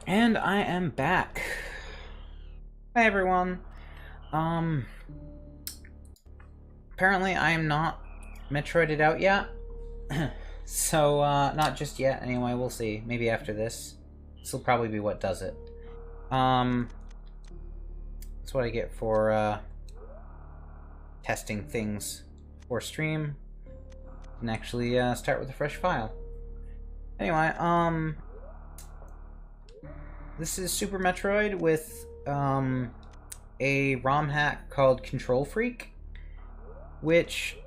And I am back. Hi everyone. Um Apparently I am not Metroided out yet. So not just yet anyway, we'll see. Maybe after this. This will probably be what does it. Um that's what I get for testing things for stream and actually start with a fresh file. Anyway, this is Super Metroid with a ROM hack called Control Freak, which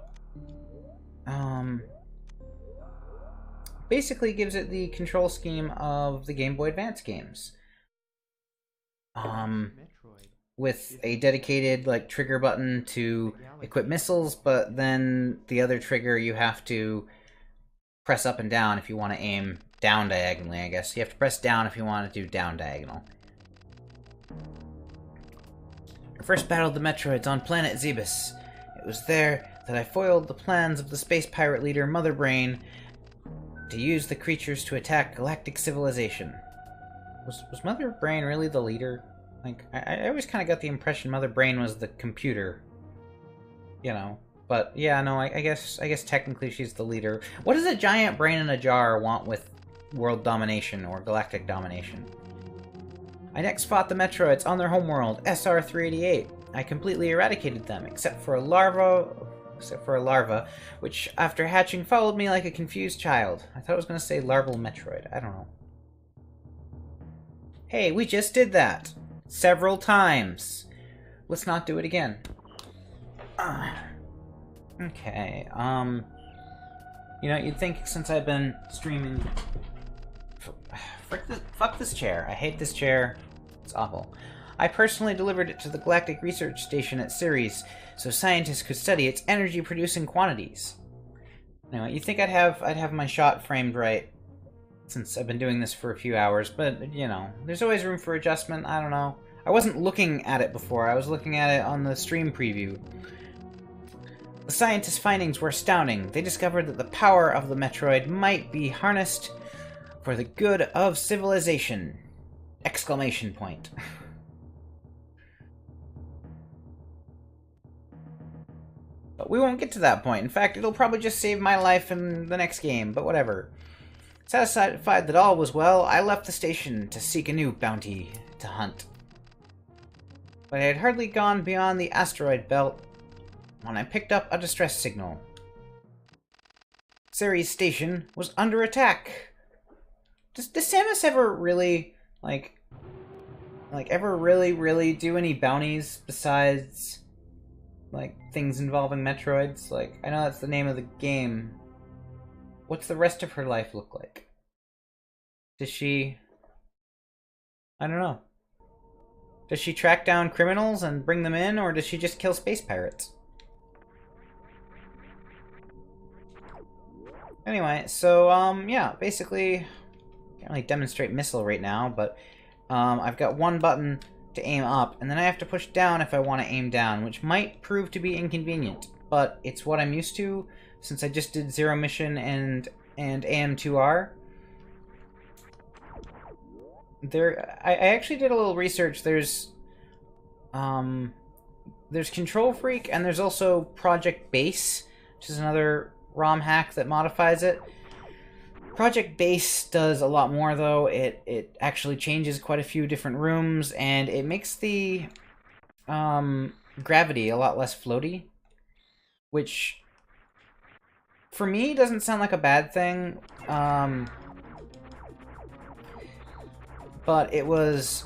basically gives it the control scheme of the Game Boy Advance games. With a dedicated like trigger button to equip missiles, but then the other trigger you have to press up and down if you want to aim down diagonally, I guess. You have to press down if you want to do down diagonal. I first battled the Metroids on planet Zebus. It was there that I foiled the plans of the space pirate leader Mother Brain to use the creatures to attack galactic civilization. Was Mother Brain really the leader? Like, I always kind of got the impression Mother Brain was the computer. You know. But, yeah, no, I guess technically she's the leader. What does a giant brain in a jar want with world domination or galactic domination? I next fought the Metroids on their homeworld, SR-388. I completely eradicated them, except for a larva, which, after hatching, followed me like a confused child. I thought I was going to say larval Metroid. I don't know. Hey, we just did that! Several times! Let's not do it again. Okay, you know, you'd think since I've been streaming... Fuck this chair. I hate this chair. It's awful. I personally delivered it to the Galactic Research Station at Ceres, so scientists could study its energy-producing quantities. Anyway, you'd think I'd have my shot framed right, since I've been doing this for a few hours, but, you know, there's always room for adjustment, I don't know. I wasn't looking at it before, I was looking at it on the stream preview. The scientists' findings were astounding. They discovered that the power of the Metroid might be harnessed for the good of civilization! Exclamation point. But we won't get to that point. In fact, it'll probably just save my life in the next game, but whatever. Satisfied that all was well, I left the station to seek a new bounty to hunt. But I had hardly gone beyond the asteroid belt when I picked up a distress signal. Ceres Station was under attack. Does Samus ever really, like ever really do any bounties besides, like, things involving Metroids? Like, I know that's the name of the game. What's the rest of her life look like? Does she... I don't know. Does she track down criminals and bring them in, or does she just kill space pirates? Anyway, so, yeah, basically... Can't really demonstrate missile right now, but I've got one button to aim up, and then I have to push down if I want to aim down, which might prove to be inconvenient, but it's what I'm used to since I just did Zero Mission and AM2R. I actually did a little research. There's Control Freak, and there's also Project Base, which is another ROM hack that modifies it. Project Base does a lot more, though. It actually changes quite a few different rooms, and it makes the gravity a lot less floaty, which, for me, doesn't sound like a bad thing. But it was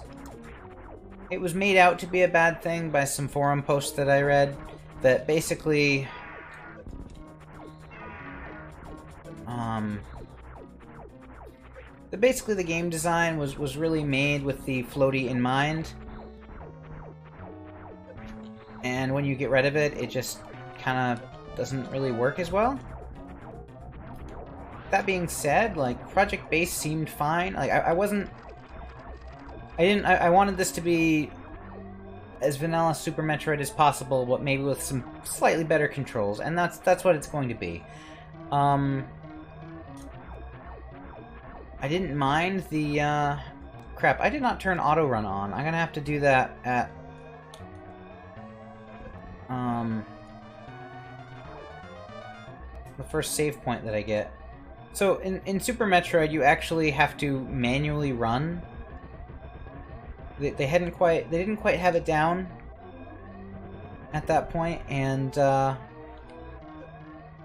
made out to be a bad thing by some forum posts that I read, that basically... Basically, the game design was really made with the floaty in mind. And when you get rid of it, it just kind of doesn't really work as well. That being said, like, Project Base seemed fine. Like, I wanted this to be as vanilla Super Metroid as possible, but maybe with some slightly better controls, and that's what it's going to be. I didn't mind the crap, I did not turn auto run on. I'm gonna have to do that at... the first save point that I get. So, in Super Metroid, you actually have to manually run. They didn't quite have it down at that point, and, I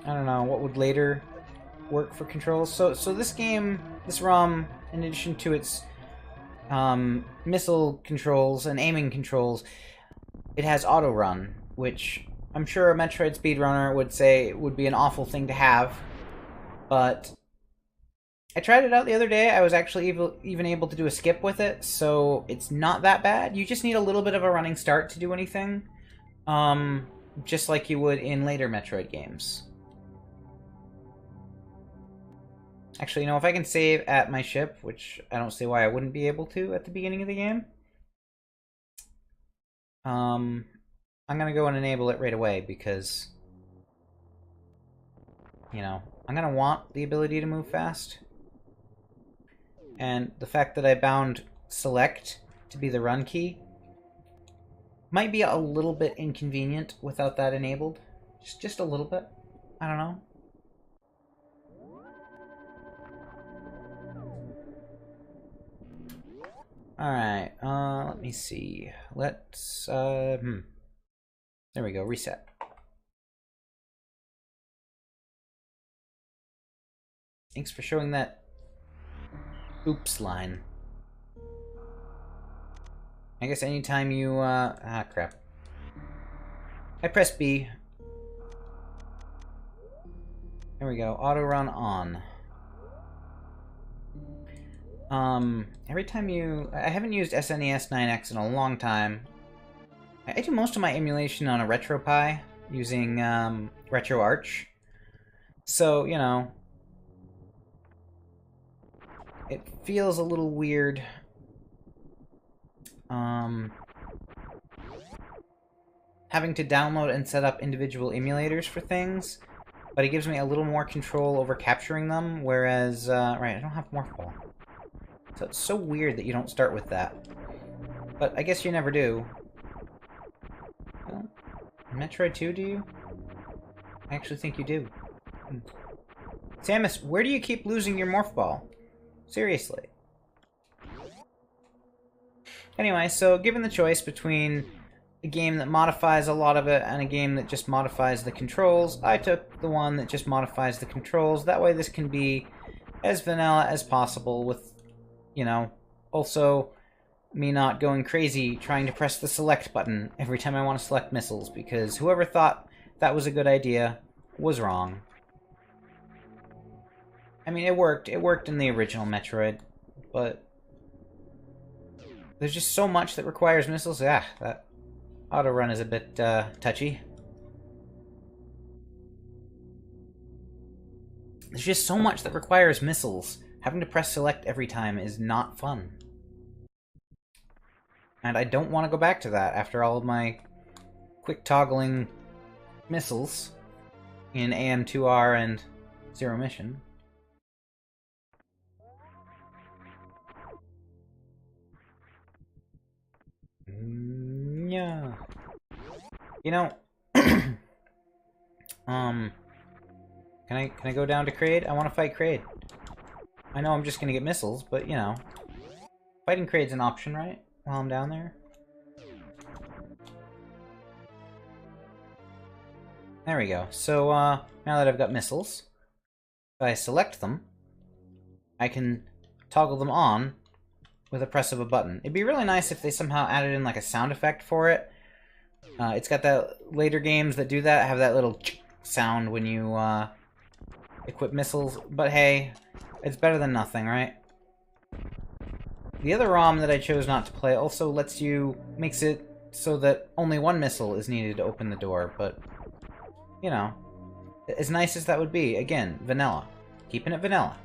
don't know, what would later work for controls. So this game, this ROM, in addition to its missile controls and aiming controls, it has auto run, which I'm sure a Metroid speedrunner would say would be an awful thing to have, but I tried it out the other day. I was actually even able to do a skip with it, so it's not that bad. You just need a little bit of a running start to do anything, just like you would in later Metroid games. Actually, you know, if I can save at my ship, which I don't see why I wouldn't be able to at the beginning of the game, I'm gonna go and enable it right away because, you know, I'm gonna want the ability to move fast. And the fact that I bound select to be the run key might be a little bit inconvenient without that enabled. Just a little bit. I don't know. Alright, let me see. Let's, there we go, reset. Thanks for showing that oops line. I guess anytime you, crap. I press B. There we go, auto run on. Every time you... I haven't used SNES 9X in a long time. I do most of my emulation on a RetroPie using, RetroArch. So, you know, it feels a little weird. Having to download and set up individual emulators for things, but it gives me a little more control over capturing them, whereas, right, I don't have Morph Ball. So it's so weird that you don't start with that. But I guess you never do. Well, Metroid 2, do you? I actually think you do. Samus, where do you keep losing your Morph Ball? Seriously. Anyway, so given the choice between a game that modifies a lot of it and a game that just modifies the controls, I took the one that just modifies the controls. That way this can be as vanilla as possible with, you know, also me not going crazy trying to press the select button every time I want to select missiles, because whoever thought that was a good idea was wrong. I mean, it worked. It worked in the original Metroid, but there's just so much that requires missiles. Yeah, that auto run is a bit touchy. There's just so much that requires missiles. Having to press select every time is not fun. And I don't want to go back to that after all of my quick toggling missiles in AM2R and Zero Mission. Yeah. You know, can I go down to Kraid? I want to fight Kraid. I know I'm just gonna get missiles, but you know, fighting Kraid's an option, right? While I'm down there. There we go. So now that I've got missiles, if I select them, I can toggle them on with a press of a button. It'd be really nice if they somehow added in like a sound effect for it. It's got that later games that do that, have that little sound when you equip missiles, but hey, it's better than nothing, right? The other ROM that I chose not to play also makes it so that only one missile is needed to open the door, but, you know, as nice as that would be, again, vanilla. Keeping it vanilla.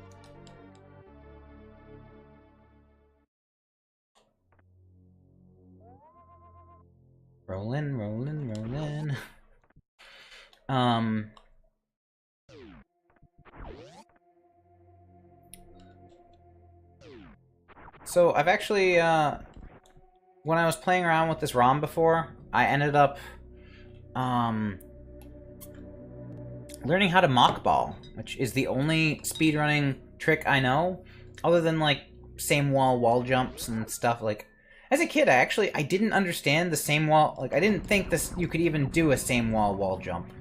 Rollin', rollin', rollin'. So I've actually, when I was playing around with this ROM before, I ended up, learning how to mock ball, which is the only speedrunning trick I know, other than, like, same wall jumps and stuff. Like, as a kid, I didn't understand the same wall, like, I didn't think this, you could even do a same wall jump.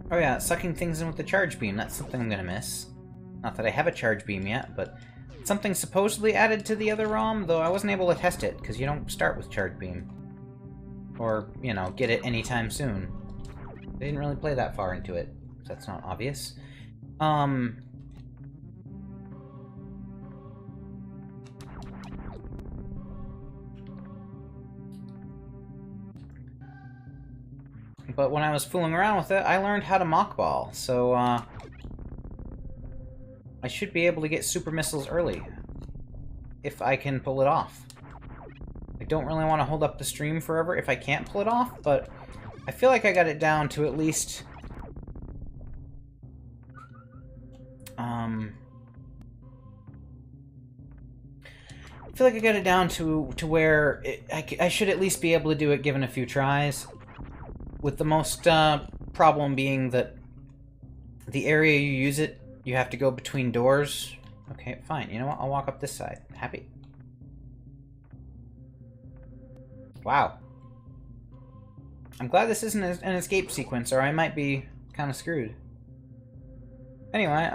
Oh yeah, sucking things in with the charge beam, that's something I'm gonna miss. Not that I have a charge beam yet, but something supposedly added to the other ROM, though I wasn't able to test it, because you don't start with charge beam. Or, you know, get it anytime soon. They didn't really play that far into it, so that's not obvious. But when I was fooling around with it, I learned how to mock ball, so, I should be able to get super missiles early. If I can pull it off. I don't really want to hold up the stream forever if I can't pull it off, but I feel like I got it down to at least... I feel like I got it down to where I should at least be able to do it given a few tries. With the most problem being that the area you use it, you have to go between doors. Okay, fine. You know what? I'll walk up this side. Happy. Wow. I'm glad this isn't an escape sequence, or I might be kind of screwed. Anyway,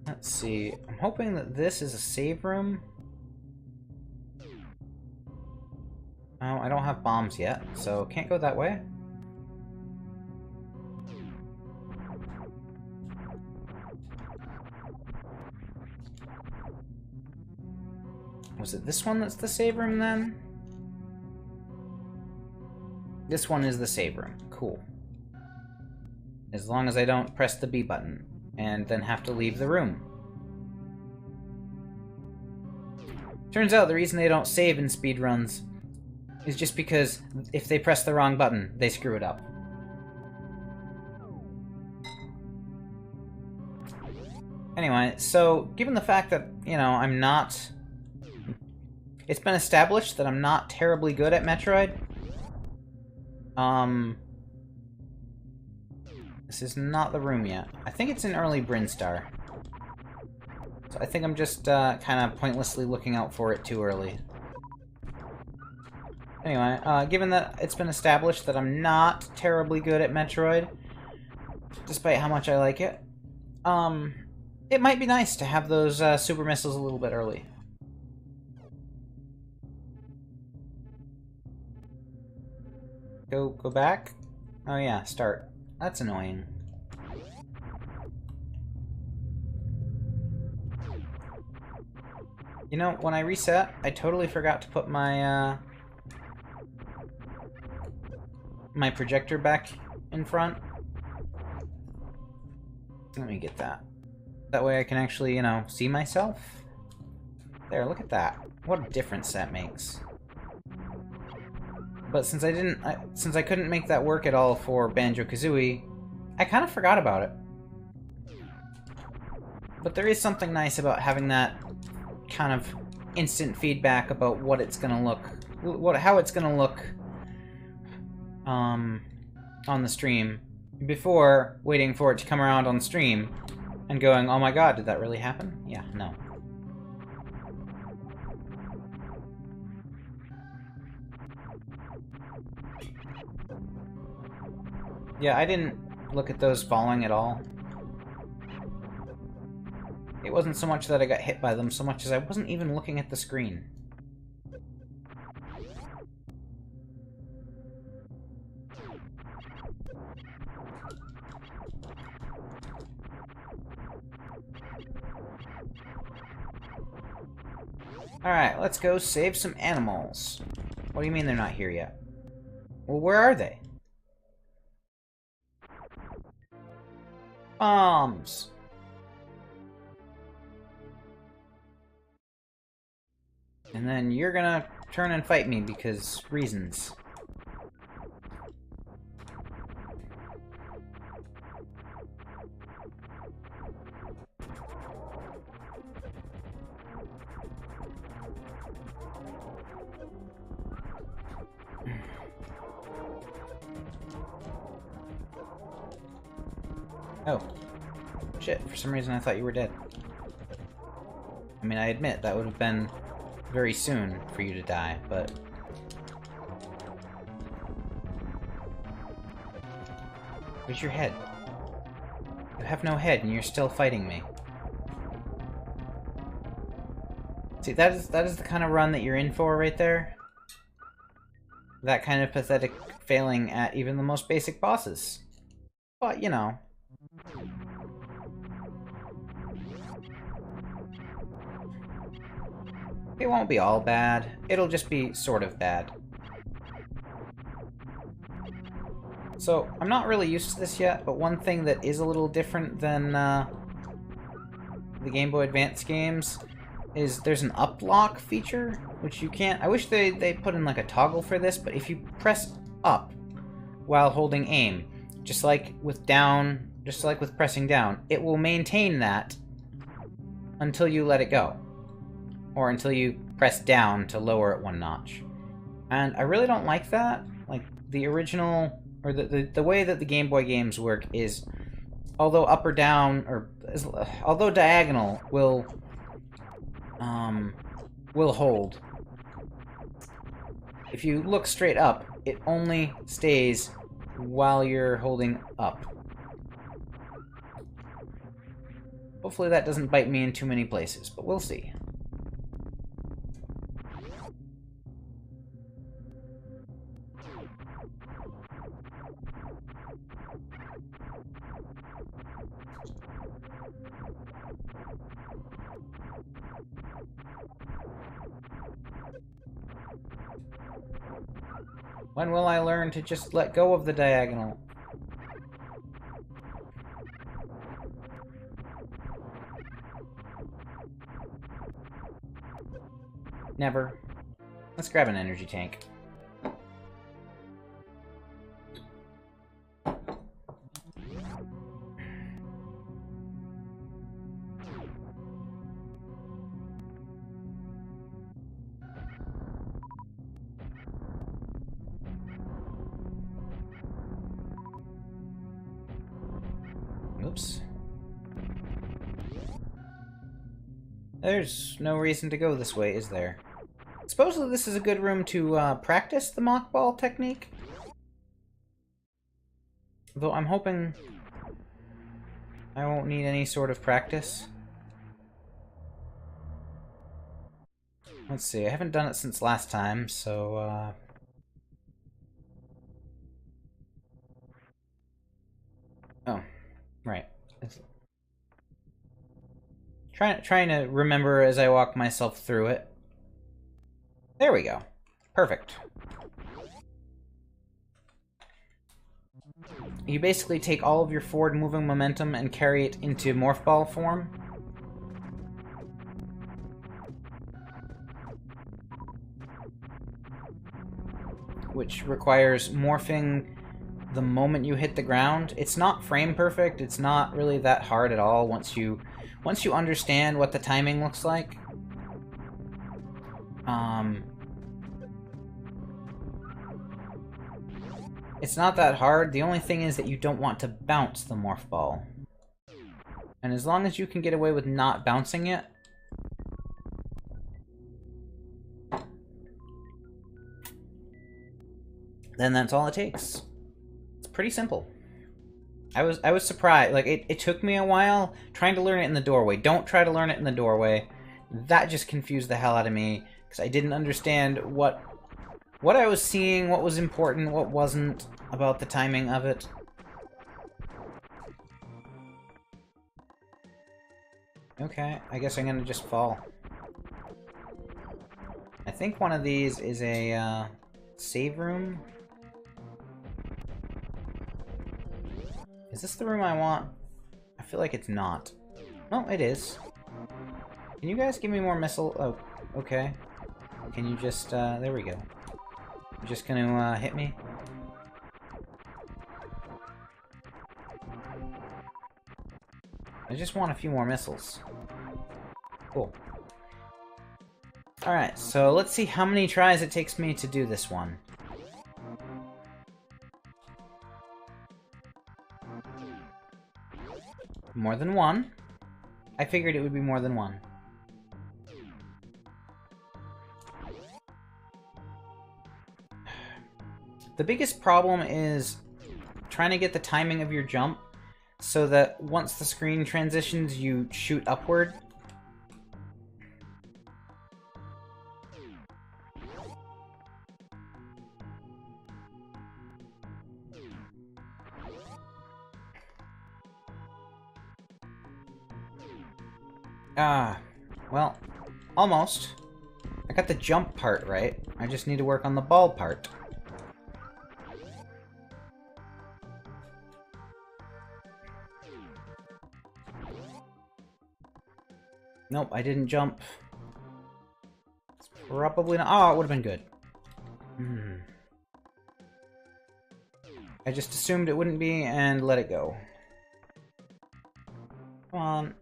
let's see. I'm hoping that this is a save room. Oh, I don't have bombs yet, so can't go that way. Was it this one that's the save room, then? This one is the save room. Cool. As long as I don't press the B button, and then have to leave the room. Turns out the reason they don't save in speedruns is just because if they press the wrong button, they screw it up. Anyway, so given the fact that, you know, I'm not... It's been established that I'm not terribly good at Metroid. This is not the room yet. I think it's in early Brinstar. So I think I'm just kind of pointlessly looking out for it too early. Anyway, given that it's been established that I'm not terribly good at Metroid, despite how much I like it, it might be nice to have those super missiles a little bit early. Go back? Oh yeah, start. That's annoying. You know, when I reset, I totally forgot to put my, my projector back in front. Let me get that. That way I can actually, you know, see myself. There, look at that. What a difference that makes. But since since I couldn't make that work at all for Banjo-Kazooie, I kind of forgot about it. But there is something nice about having that kind of instant feedback about what it's gonna look, how it's gonna look, on the stream, before waiting for it to come around on stream and going, oh my god, did that really happen? Yeah, no. Yeah, I didn't look at those falling at all. It wasn't so much that I got hit by them, so much as I wasn't even looking at the screen. Alright, let's go save some animals. What do you mean they're not here yet? Well, where are they? Bombs! And then you're gonna turn and fight me because reasons. Oh. Shit, for some reason I thought you were dead. I mean, I admit, that would have been very soon for you to die, but... Where's your head? You have no head, and you're still fighting me. See, that is the kind of run that you're in for right there. That kind of pathetic failing at even the most basic bosses. But, you know... It won't be all bad. It'll just be sort of bad. So, I'm not really used to this yet, but one thing that is a little different than the Game Boy Advance games is there's an up lock feature, which you can't... I wish they put in like a toggle for this, but if you press up while holding aim, just like with down, just like with pressing down, it will maintain that until you let it go. Or until you press down to lower it one notch. And I really don't like that. Like, the original, or the way that the Game Boy games work is, although up or down, or although diagonal will hold, if you look straight up, it only stays while you're holding up. Hopefully that doesn't bite me in too many places, but we'll see. When will I learn to just let go of the diagonal? Never. Let's grab an energy tank. Oops. There's no reason to go this way, is there? Supposedly this is a good room to practice the mock ball technique. Though I'm hoping I won't need any sort of practice. Let's see, I haven't done it since last time, so oh, right. Trying to remember as I walk myself through it. There we go. Perfect. You basically take all of your forward moving momentum and carry it into morph ball form. Which requires morphing the moment you hit the ground. It's not frame perfect, it's not really that hard at all once you understand what the timing looks like. It's not that hard. The only thing is that you don't want to bounce the morph ball. And as long as you can get away with not bouncing it, then that's all it takes. It's pretty simple. I was surprised. Like, it took me a while trying to learn it in the doorway. Don't try to learn it in the doorway. That just confused the hell out of me, because I didn't understand what I was seeing, what was important, what wasn't, about the timing of it. Okay, I guess I'm gonna just fall. I think one of these is a, save room? Is this the room I want? I feel like it's not. No, it is. Can you guys give me more missile? Oh, okay. Can you just, there we go. You're just gonna, hit me? I just want a few more missiles. Cool. Alright, so let's see how many tries it takes me to do this one. More than one. I figured it would be more than one. The biggest problem is trying to get the timing of your jump so that once the screen transitions, you shoot upward. Well, almost. I got the jump part right. I just need to work on the ball part. Nope, I didn't jump. It's probably not. Oh, it would have been good. I just assumed it wouldn't be and let it go. Come on.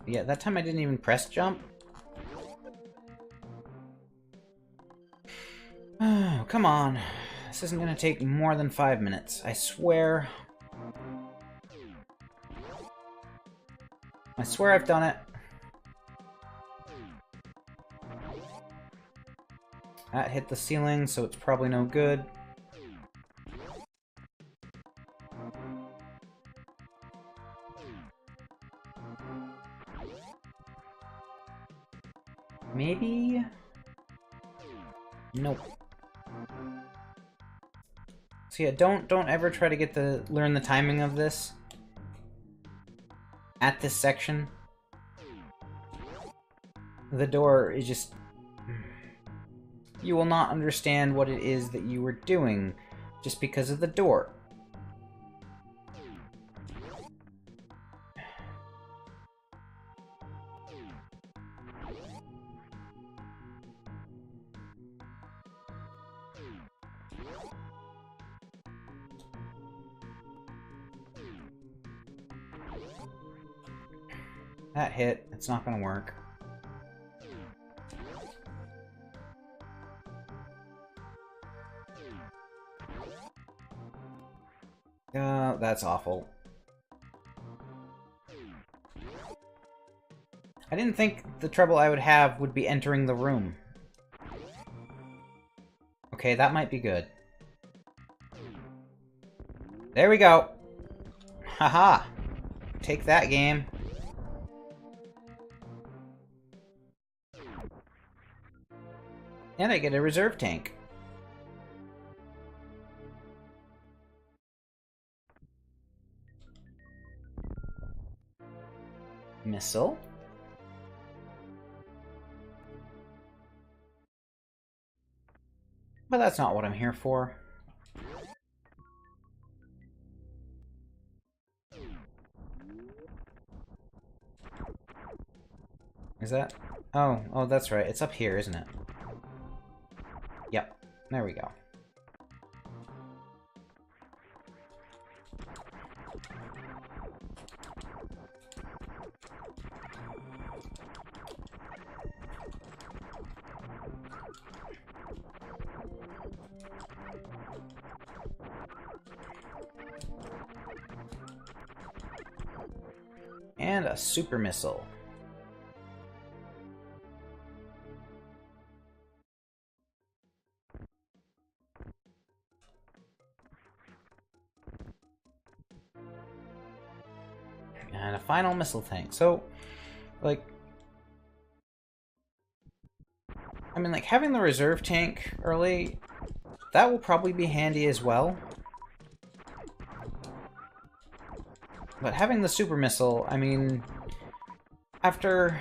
Yeah, that time I didn't even press jump. Oh, come on. This isn't gonna take more than 5 minutes, I swear. I swear I've done it. That hit the ceiling, so it's probably no good. Maybe? Nope. So yeah, don't ever try to learn the timing of this at this section. The door is just... You will not understand what it is that you were doing just because of the door. That hit. It's not gonna work. That's awful. I didn't think the trouble I would have would be entering the room. Okay, that might be good. There we go! Haha! Take that, game. And I get a reserve tank. Missile. But that's not what I'm here for. Is that? Oh, that's right. It's up here, isn't it? Yep. There we go. And a super missile. And a final missile tank. So, like... I mean, like, having the reserve tank early, that will probably be handy as well. But having the super missile, I mean, after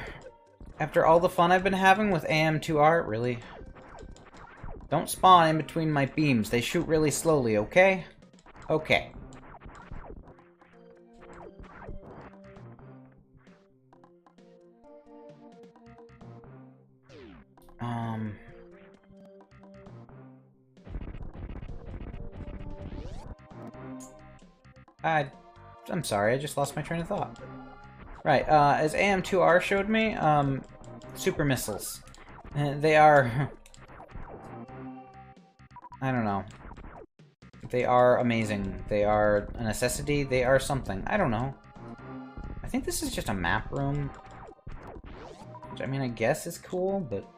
all the fun I've been having with AM2R, really, don't spawn in between my beams. They shoot really slowly, okay? Okay. Um... I'm sorry, I just lost my train of thought. Right, as AM2R showed me, super missiles. They are... I don't know. They are amazing. They are a necessity. They are something. I don't know. I think this is just a map room. Which, I mean, I guess is cool, but...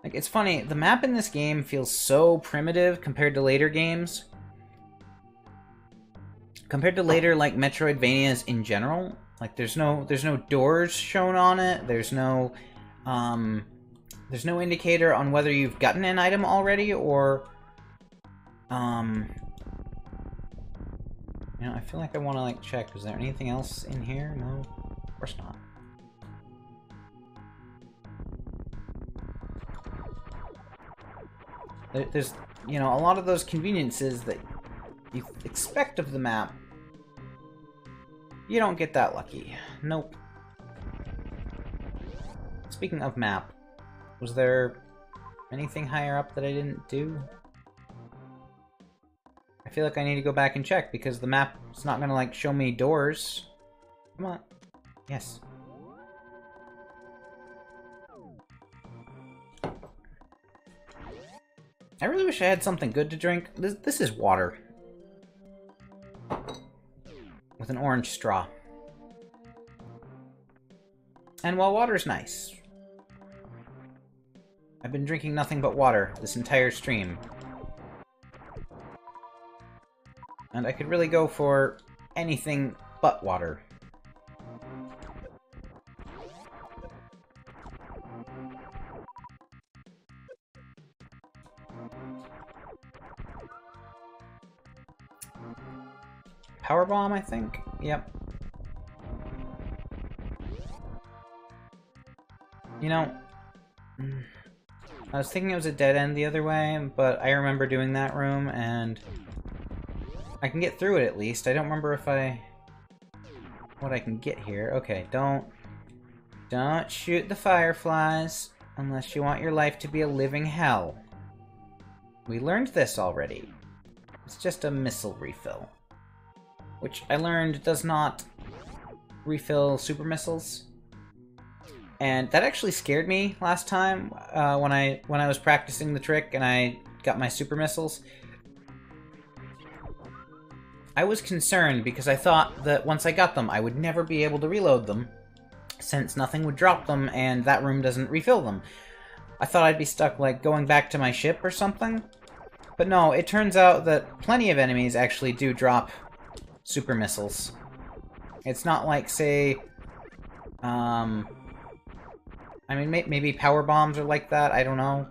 Like, it's funny. The map in this game feels so primitive compared to later games. Compared to later, like, Metroidvanias in general. Like, there's no doors shown on it. There's no indicator on whether you've gotten an item already, or... You know, I feel like I want to, like, check. Is there anything else in here? No? Of course not. There's, you know, a lot of those conveniences that you expect of the map. You don't get that lucky. Nope. Speaking of map, was there anything higher up that I didn't do? I feel like I need to go back and check, because the map's not gonna, like, show me doors. Come on. Yes. I really wish I had something good to drink. This is water. With an orange straw. And while water's nice, I've been drinking nothing but water this entire stream. And I could really go for anything but water. Power bomb, I think? Yep. You know, I was thinking it was a dead end the other way, but I remember doing that room, and I can get through it at least. I don't remember if what I can get here. Okay, don't shoot the fireflies unless you want your life to be a living hell. We learned this already. It's just a missile refill. Which I learned does not refill super missiles. And that actually scared me last time when I was practicing the trick and I got my super missiles. I was concerned because I thought that once I got them, I would never be able to reload them, since nothing would drop them and that room doesn't refill them. I thought I'd be stuck, like, going back to my ship or something. But no, it turns out that plenty of enemies actually do drop super missiles. It's not like, say, I mean, maybe power bombs are like that, I don't know.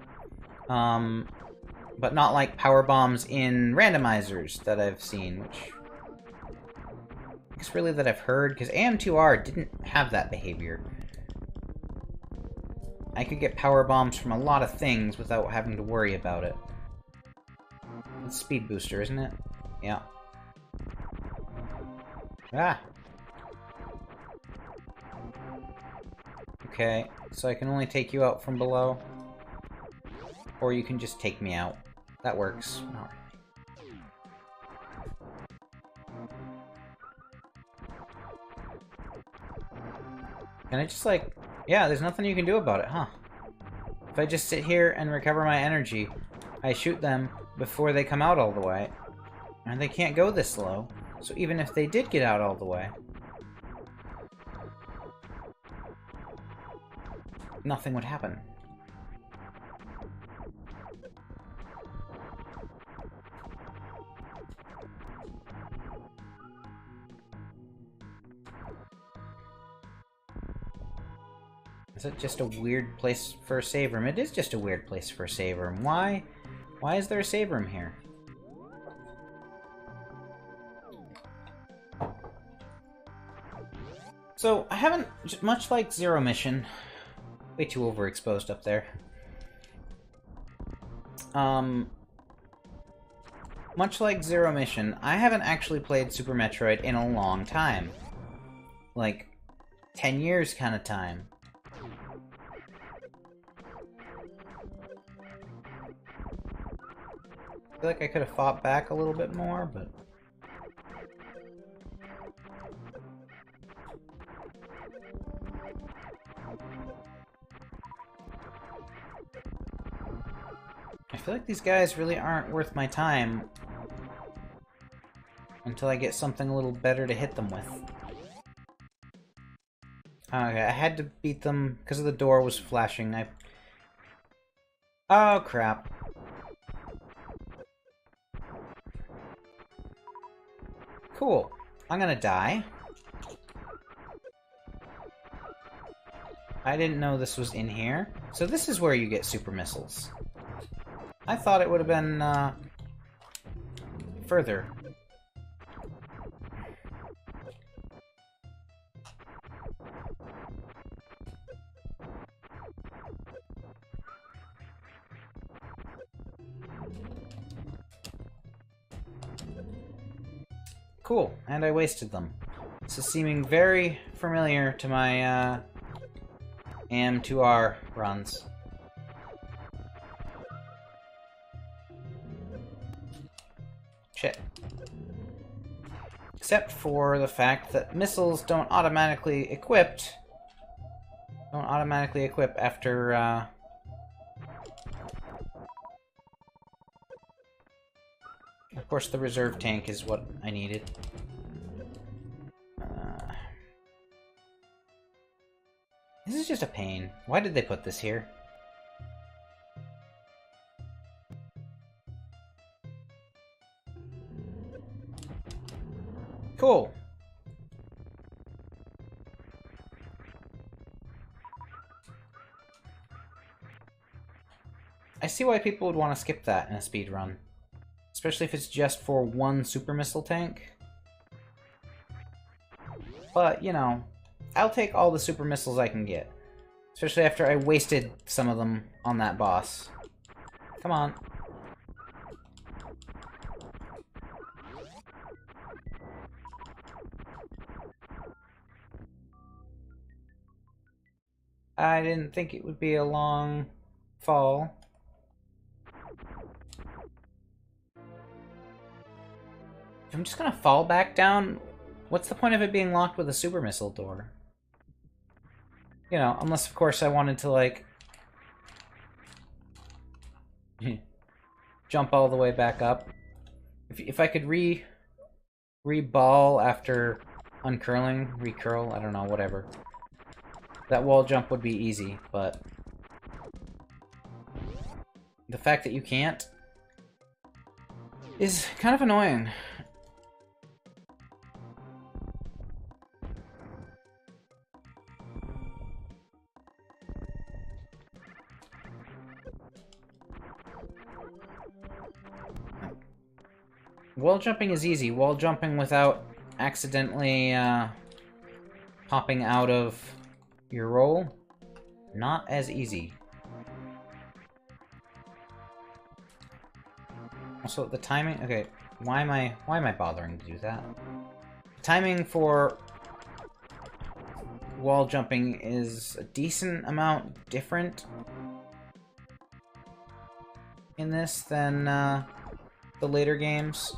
But not like power bombs in randomizers that I've seen, which... I guess really that I've heard, because AM2R didn't have that behavior. I could get power bombs from a lot of things without having to worry about it. It's speed booster, isn't it? Yeah. Ah! Okay, so I can only take you out from below. Or you can just take me out. That works. Not really. Can I just, like... Yeah, there's nothing you can do about it, huh? If I just sit here and recover my energy, I shoot them before they come out all the way. And they can't go this low. So even if they did get out all the way, nothing would happen. Is it just a weird place for a save room? It is just a weird place for a save room. Why? Why is there a save room here? So, I haven't... Much like Zero Mission... Way too overexposed up there. Much like Zero Mission, I haven't actually played Super Metroid in a long time. Like, 10 years kind of time. feel like I could have fought back a little bit more, but... I feel like these guys really aren't worth my time until I get something a little better to hit them with. Okay, I had to beat them because the door was flashing. Oh, crap. Cool. I'm gonna die. I didn't know this was in here. So this is where you get super missiles. I thought it would have been, further. Cool, and I wasted them. This is seeming very familiar to my, AM2R runs. Shit. Except for the fact that missiles don't automatically equip after, of course, the reserve tank is what I needed. This is just a pain. Why did they put this here? Cool. I see why people would want to skip that in a speed run. Especially if it's just for one super missile tank. But, you know, I'll take all the super missiles I can get. Especially after I wasted some of them on that boss. Come on. I didn't think it would be a long fall. I'm just gonna fall back down. What's the point of it being locked with a super missile door? You know, unless of course I wanted to like jump all the way back up. If I could re-ball after uncurling, recurl, I don't know, whatever. That wall jump would be easy, but the fact that you can't is kind of annoying. Wall jumping is easy. Wall jumping without accidentally popping out of your roll, not as easy. Also, the timing. Okay, why am I bothering to do that? Timing for wall jumping is a decent amount different in this than the later games.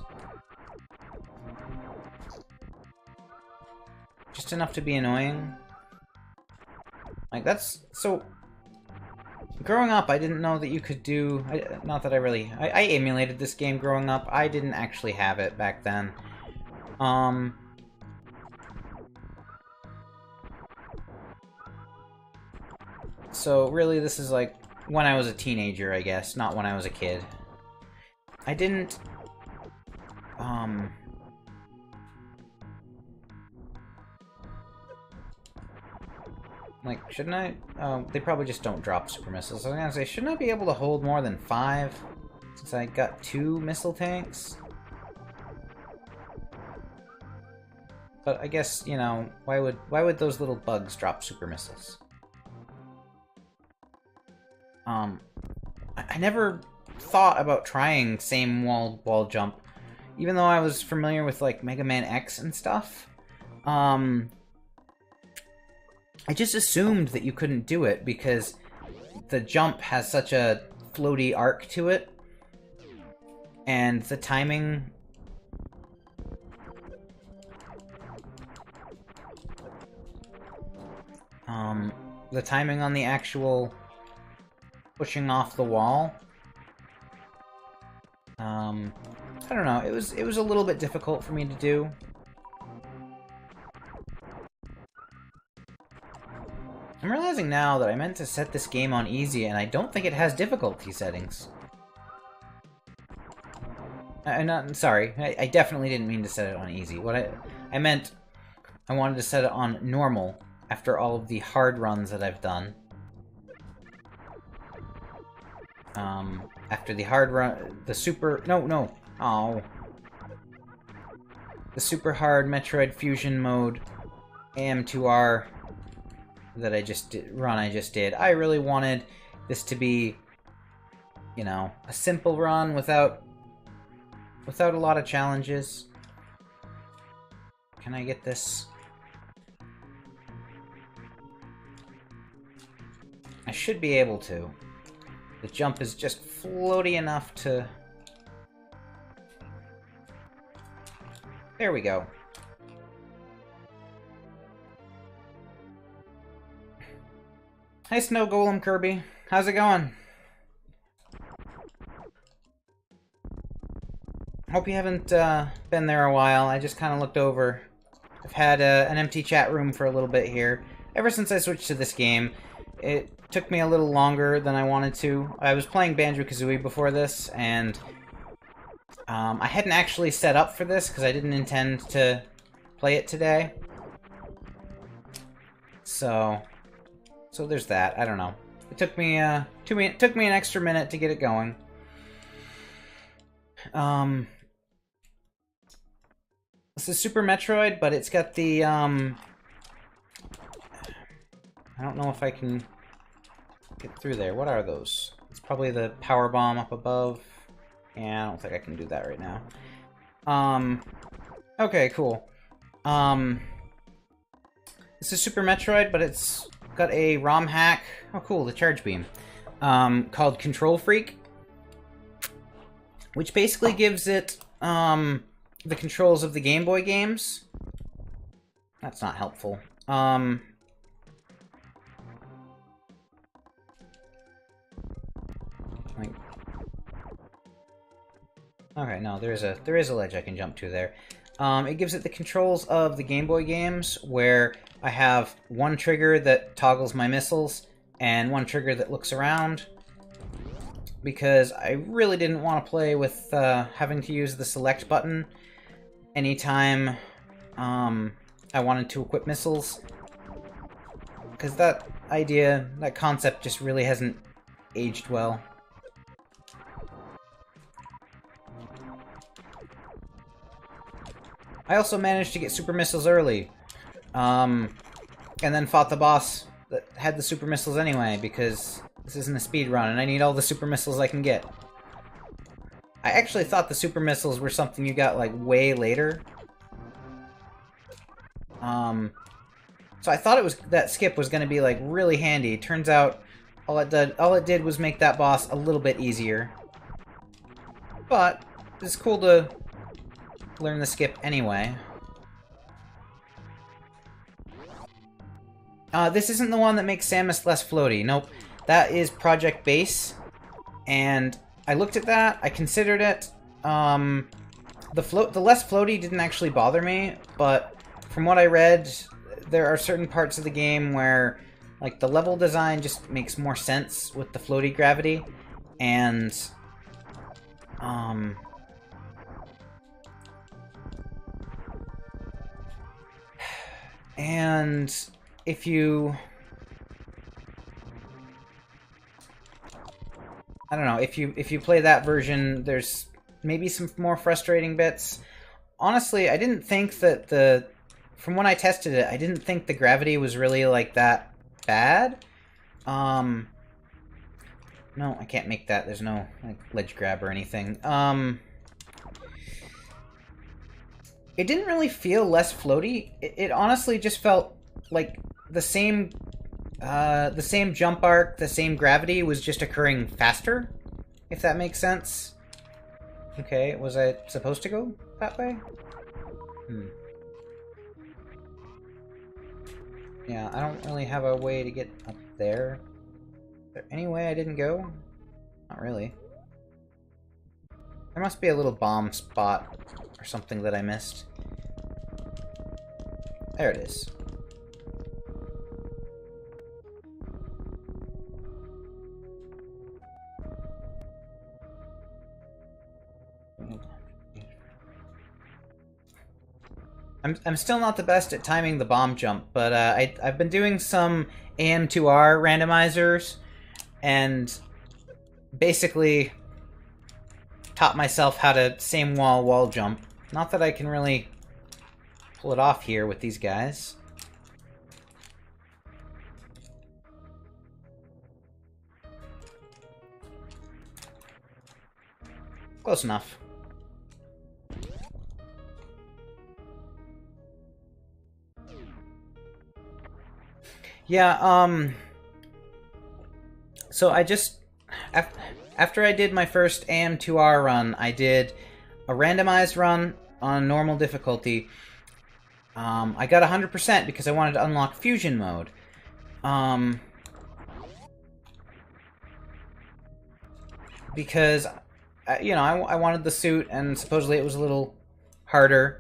Just enough to be annoying. Like, that's... So... Growing up, I didn't know that you could do... not that I really... I emulated this game growing up. I didn't actually have it back then. So, really, this is like when I was a teenager, I guess, not when I was a kid. I didn't... Like, shouldn't I? They probably just don't drop super missiles. I was gonna say, shouldn't I be able to hold more than 5? Since I got 2 missile tanks? But I guess, you know, why would those little bugs drop super missiles? I never thought about trying same wall jump. Even though I was familiar with, like, Mega Man X and stuff. I just assumed that you couldn't do it because the jump has such a floaty arc to it. And the timing... the timing on the actual pushing off the wall... I don't know, it was a little bit difficult for me to do. I'm realizing now that I meant to set this game on easy, and I don't think it has difficulty settings. Sorry, I definitely didn't mean to set it on easy. What I meant, I wanted to set it on normal after all of the hard runs that I've done. After the hard run, the super, the super hard Metroid Fusion mode AM2R that I just did. I really wanted this to be, you know, a simple run without a lot of challenges. Can I get this? I should be able to. The jump is just floaty enough to... There we go. Hi, Snow Golem Kirby. How's it going? Hope you haven't been there a while. I just kind of looked over. I've had an empty chat room for a little bit here. Ever since I switched to this game, it took me a little longer than I wanted to. I was playing Banjo-Kazooie before this, and I hadn't actually set up for this because I didn't intend to play it today. So there's that. I don't know. It took me an extra minute to get it going. This is Super Metroid, but it's got the I don't know if I can get through there. What are those? It's probably the power bomb up above. Yeah, I don't think I can do that right now. Okay, cool. This is Super Metroid, but it's got a ROM hack. Oh, cool, the charge beam. Called Control Freak, which basically gives it the controls of the Game Boy games. That's not helpful. Okay, no, there is a ledge I can jump to there. It gives it the controls of the Game Boy games, where I have one trigger that toggles my missiles, and one trigger that looks around, because I really didn't want to play with having to use the select button anytime I wanted to equip missiles, because that concept just really hasn't aged well. I also managed to get super missiles early, and then fought the boss that had the super missiles anyway, because this isn't a speed run, and I need all the super missiles I can get. I actually thought the super missiles were something you got, like, way later. So I thought that skip was going to be, like, really handy. Turns out, all it did was make that boss a little bit easier. But it's cool to learn the skip anyway. This isn't the one that makes Samus less floaty. Nope. That is Project Base. And I looked at that, I considered it. The less floaty didn't actually bother me, but from what I read, there are certain parts of the game where, like, the level design just makes more sense with the floaty gravity, and if you... I don't know, if you play that version, there's maybe some more frustrating bits. Honestly, I didn't think that from when I tested it, I didn't think the gravity was really, like, that bad. No, I can't make that. There's no, like, ledge grab or anything. It didn't really feel less floaty. It honestly just felt like the same jump arc, the same gravity was just occurring faster, if that makes sense. Okay, was I supposed to go that way? Hmm. Yeah, I don't really have a way to get up there. Is there any way I didn't go? Not really. There must be a little bomb spot or something that I missed. There it is. I'm still not the best at timing the bomb jump, but I've been doing some AM2R randomizers, and basically taught myself how to same wall jump. Not that I can really pull it off here with these guys. Close enough. Yeah, so I just... After I did my first AM2R run, I did a randomized run on normal difficulty. I got 100% because I wanted to unlock fusion mode. Because, you know, I wanted the suit, and supposedly it was a little harder.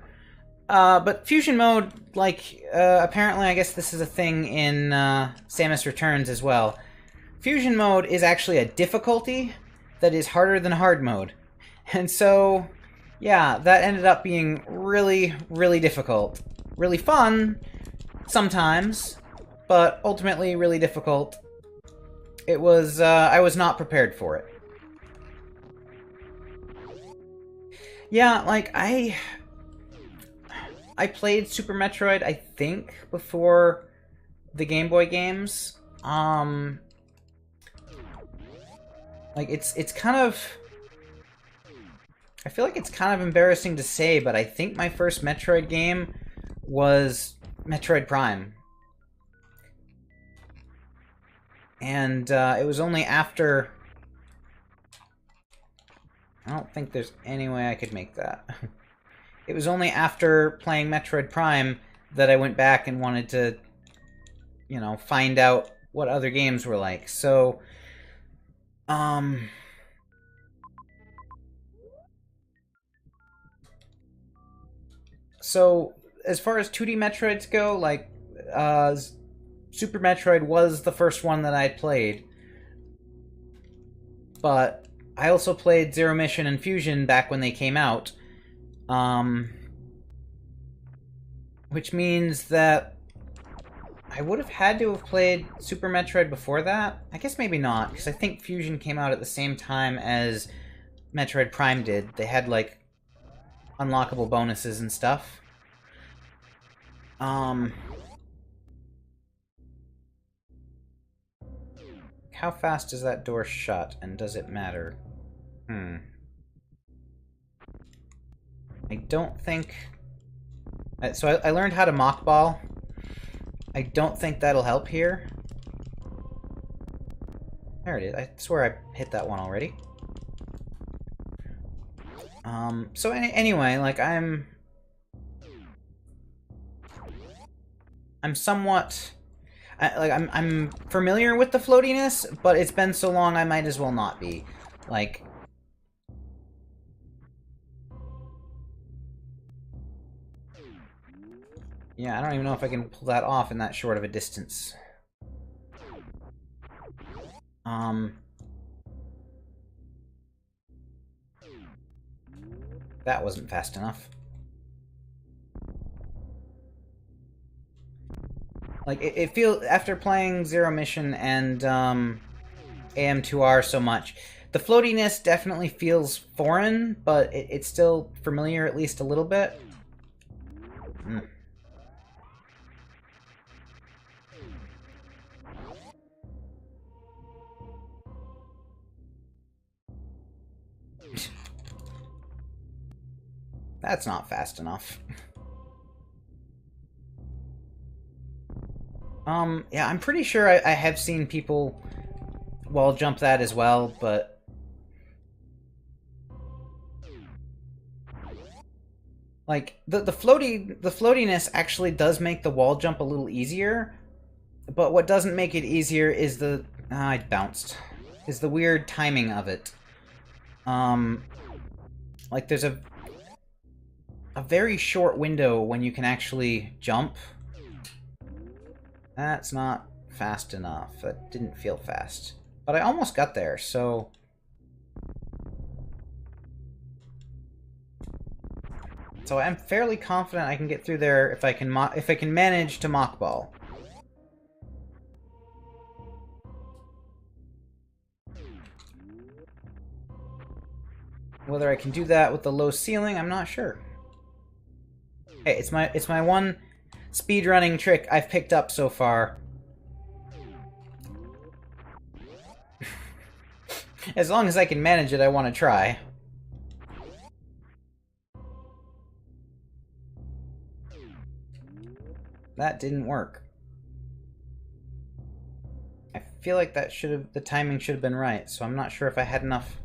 But fusion mode, like, apparently I guess this is a thing in Samus Returns as well. Fusion mode is actually a difficulty that is harder than hard mode. And so, yeah, that ended up being really, really difficult. Really fun, sometimes, but ultimately really difficult. It was, I was not prepared for it. Yeah, like, I played Super Metroid, I think, before the Game Boy games. Like, it's kind of... I feel like it's kind of embarrassing to say, but I think my first Metroid game was Metroid Prime. And it was only after... I don't think there's any way I could make that. It was only after playing Metroid Prime that I went back and wanted to, you know, find out what other games were like. So, so as far as 2D Metroids go, like, Super Metroid was the first one that I played. But I also played Zero Mission and Fusion back when they came out. Which means that I would have had to have played Super Metroid before that. I guess maybe not, because I think Fusion came out at the same time as Metroid Prime did. They had, like, unlockable bonuses and stuff. How fast is that door shut, and does it matter? I don't think... So I learned how to mock ball. I don't think that'll help here. There it is. I swear I hit that one already. So anyway, like, I'm somewhat... I'm familiar with the floatiness, but it's been so long I might as well not be. Like... Yeah, I don't even know if I can pull that off in that short of a distance. That wasn't fast enough. Like, it feels... After playing Zero Mission and, AM2R so much, the floatiness definitely feels foreign, but it's still familiar at least a little bit. That's not fast enough. Yeah, I'm pretty sure I have seen people wall jump that as well, but... Like, the floatiness actually does make the wall jump a little easier, but what doesn't make it easier is the... I bounced. Is the weird timing of it. Like, there's a very short window when you can actually jump. That's not fast enough. That didn't feel fast. But I almost got there, so... So I'm fairly confident I can get through there if I can manage to mock ball. Whether I can do that with the low ceiling, I'm not sure. Hey, it's my one speedrunning trick I've picked up so far. As long as I can manage it, I want to try. That didn't work. I feel like the timing should have been right, so I'm not sure if I had enough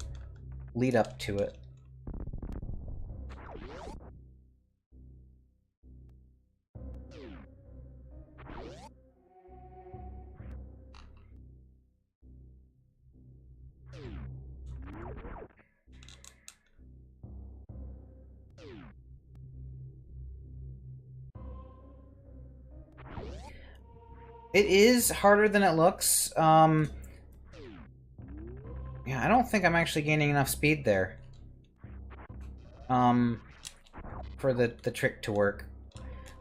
lead up to it. It is harder than it looks. Yeah, I don't think I'm actually gaining enough speed there. For the trick to work.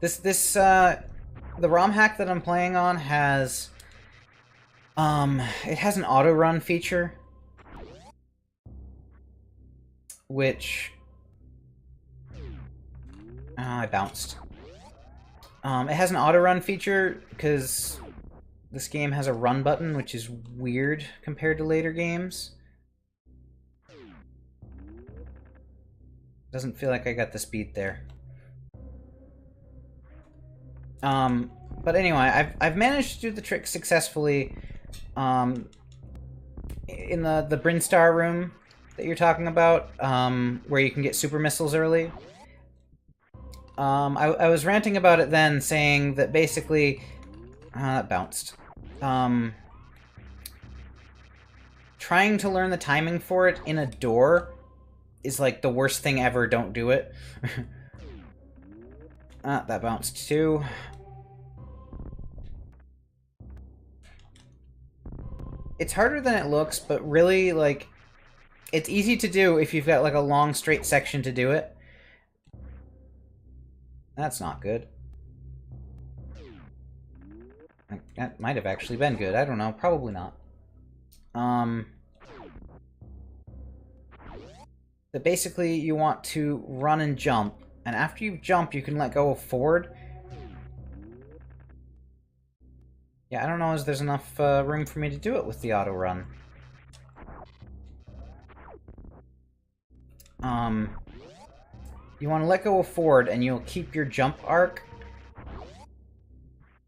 The ROM hack that I'm playing on has... it has an auto-run feature. Which... I bounced. It has an auto-run feature, because this game has a run button, which is weird compared to later games. Doesn't feel like I got the speed there. But anyway, I've managed to do the trick successfully. In the Brinstar room that you're talking about, where you can get super missiles early. I was ranting about it then, saying that basically... that bounced. Trying to learn the timing for it in a door is like the worst thing ever. Don't do it. That bounced too. It's harder than it looks, but really, like, it's easy to do if you've got, like, a long, straight section to do it. That's not good. That might have actually been good. I don't know. Probably not. But basically, you want to run and jump. And after you jump, you can let go of forward. Yeah, I don't know if there's enough room for me to do it with the auto run. You want to let go of forward, and you'll keep your jump arc.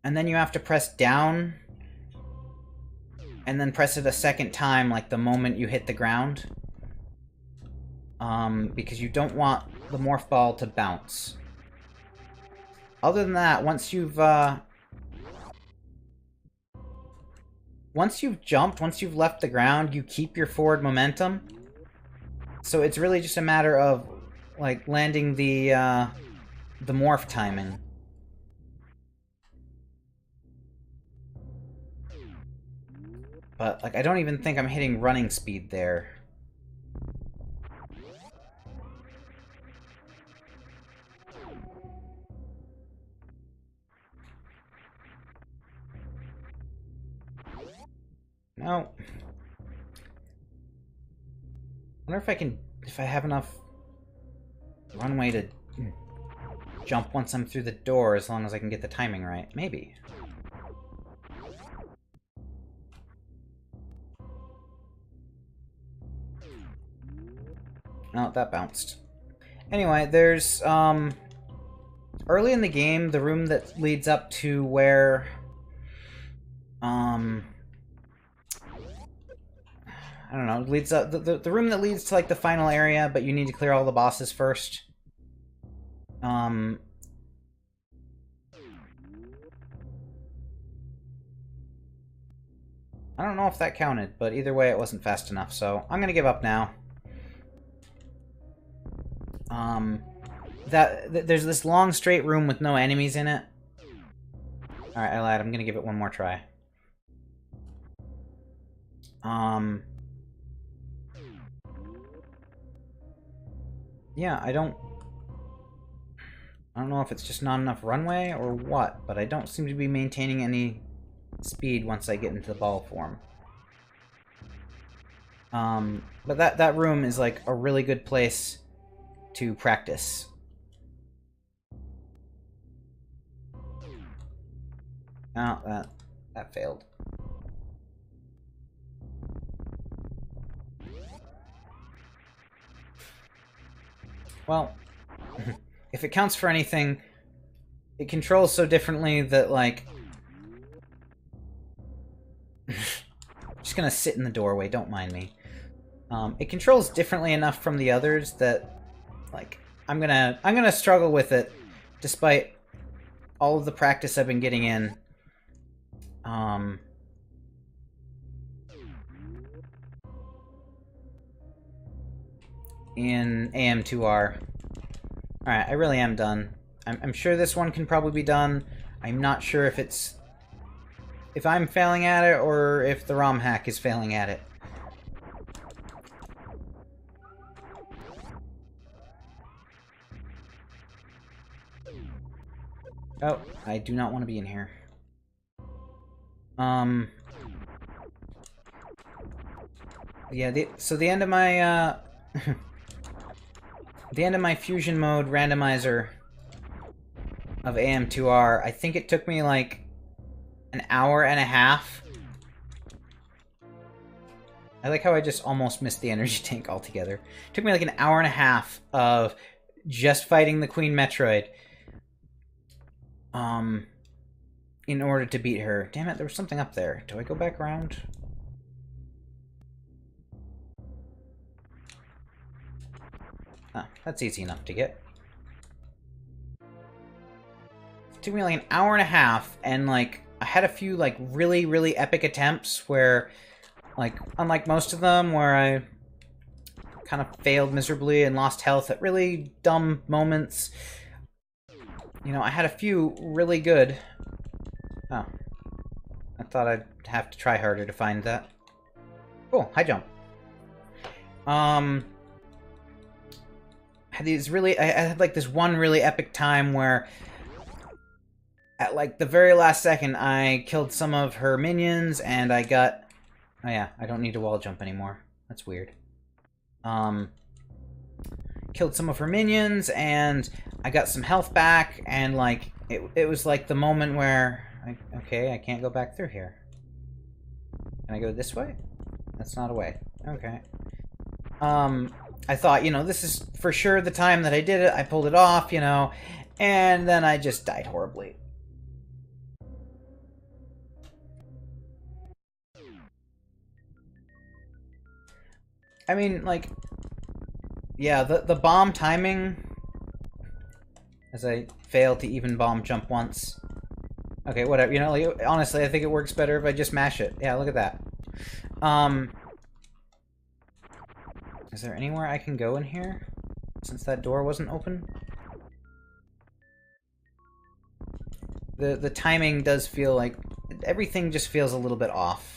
And then you have to press down. And then press it a second time, like the moment you hit the ground. Because you don't want the morph ball to bounce. Other than that, once you've jumped, once you've left the ground, you keep your forward momentum. So it's really just a matter of, like, landing the morph timing. But, like, I don't even think I'm hitting running speed there. No. I wonder if I have enough runway to jump once I'm through the door, as long as I can get the timing right. Maybe. No, that bounced. Anyway, there's, early in the game, the room that leads up to where, I don't know, leads up, the room that leads to, like, the final area, but you need to clear all the bosses first. Um... I don't know if that counted, but either way it wasn't fast enough, so I'm gonna give up now. There's this long straight room with no enemies in it. Alright, I lied. I'm gonna give it one more try. Yeah, I don't know if it's just not enough runway or what, but I don't seem to be maintaining any speed once I get into the ball form. But that room is like a really good place to practice. Oh, that failed. Well, if it counts for anything, it controls so differently that, like... just gonna sit in the doorway, don't mind me. It controls differently enough from the others that, like, I'm gonna struggle with it, despite all of the practice I've been getting in. In AM2R. Alright, I really am done. I'm sure this one can probably be done. I'm not sure if it's... if I'm failing at it, or if the ROM hack is failing at it. Oh, I do not want to be in here. Yeah, so the end of my, the end of my fusion mode randomizer of AM2R, I think it took me like an hour and a half. I like how I just almost missed the energy tank altogether. It took me like an hour and a half of just fighting the Queen Metroid. In order to beat her. Damn it, there was something up there. Do I go back around? Ah, that's easy enough to get. It took me like an hour and a half, and like, I had a few like really, really epic attempts where, like, unlike most of them, where I kind of failed miserably and lost health at really dumb moments. You know, I had a few really good... Oh. I thought I'd have to try harder to find that. Cool, high jump. I had these really... I had like this one really epic time where at like the very last second I killed some of her minions and I got... Oh yeah, I don't need to wall jump anymore. That's weird. Killed some of her minions and I got some health back, and like it was like the moment where okay, I can't go back through here. Can I go this way? That's not a way. Okay. I thought, you know, this is for sure the time that I did it. I pulled it off, you know, and then I just died horribly. I mean, like, yeah, the bomb timing, as I failed to even bomb jump once. Okay, whatever, you know, like, honestly, I think it works better if I just mash it. Yeah, look at that. Is there anywhere I can go in here, since that door wasn't open? The timing does feel like, everything just feels a little bit off.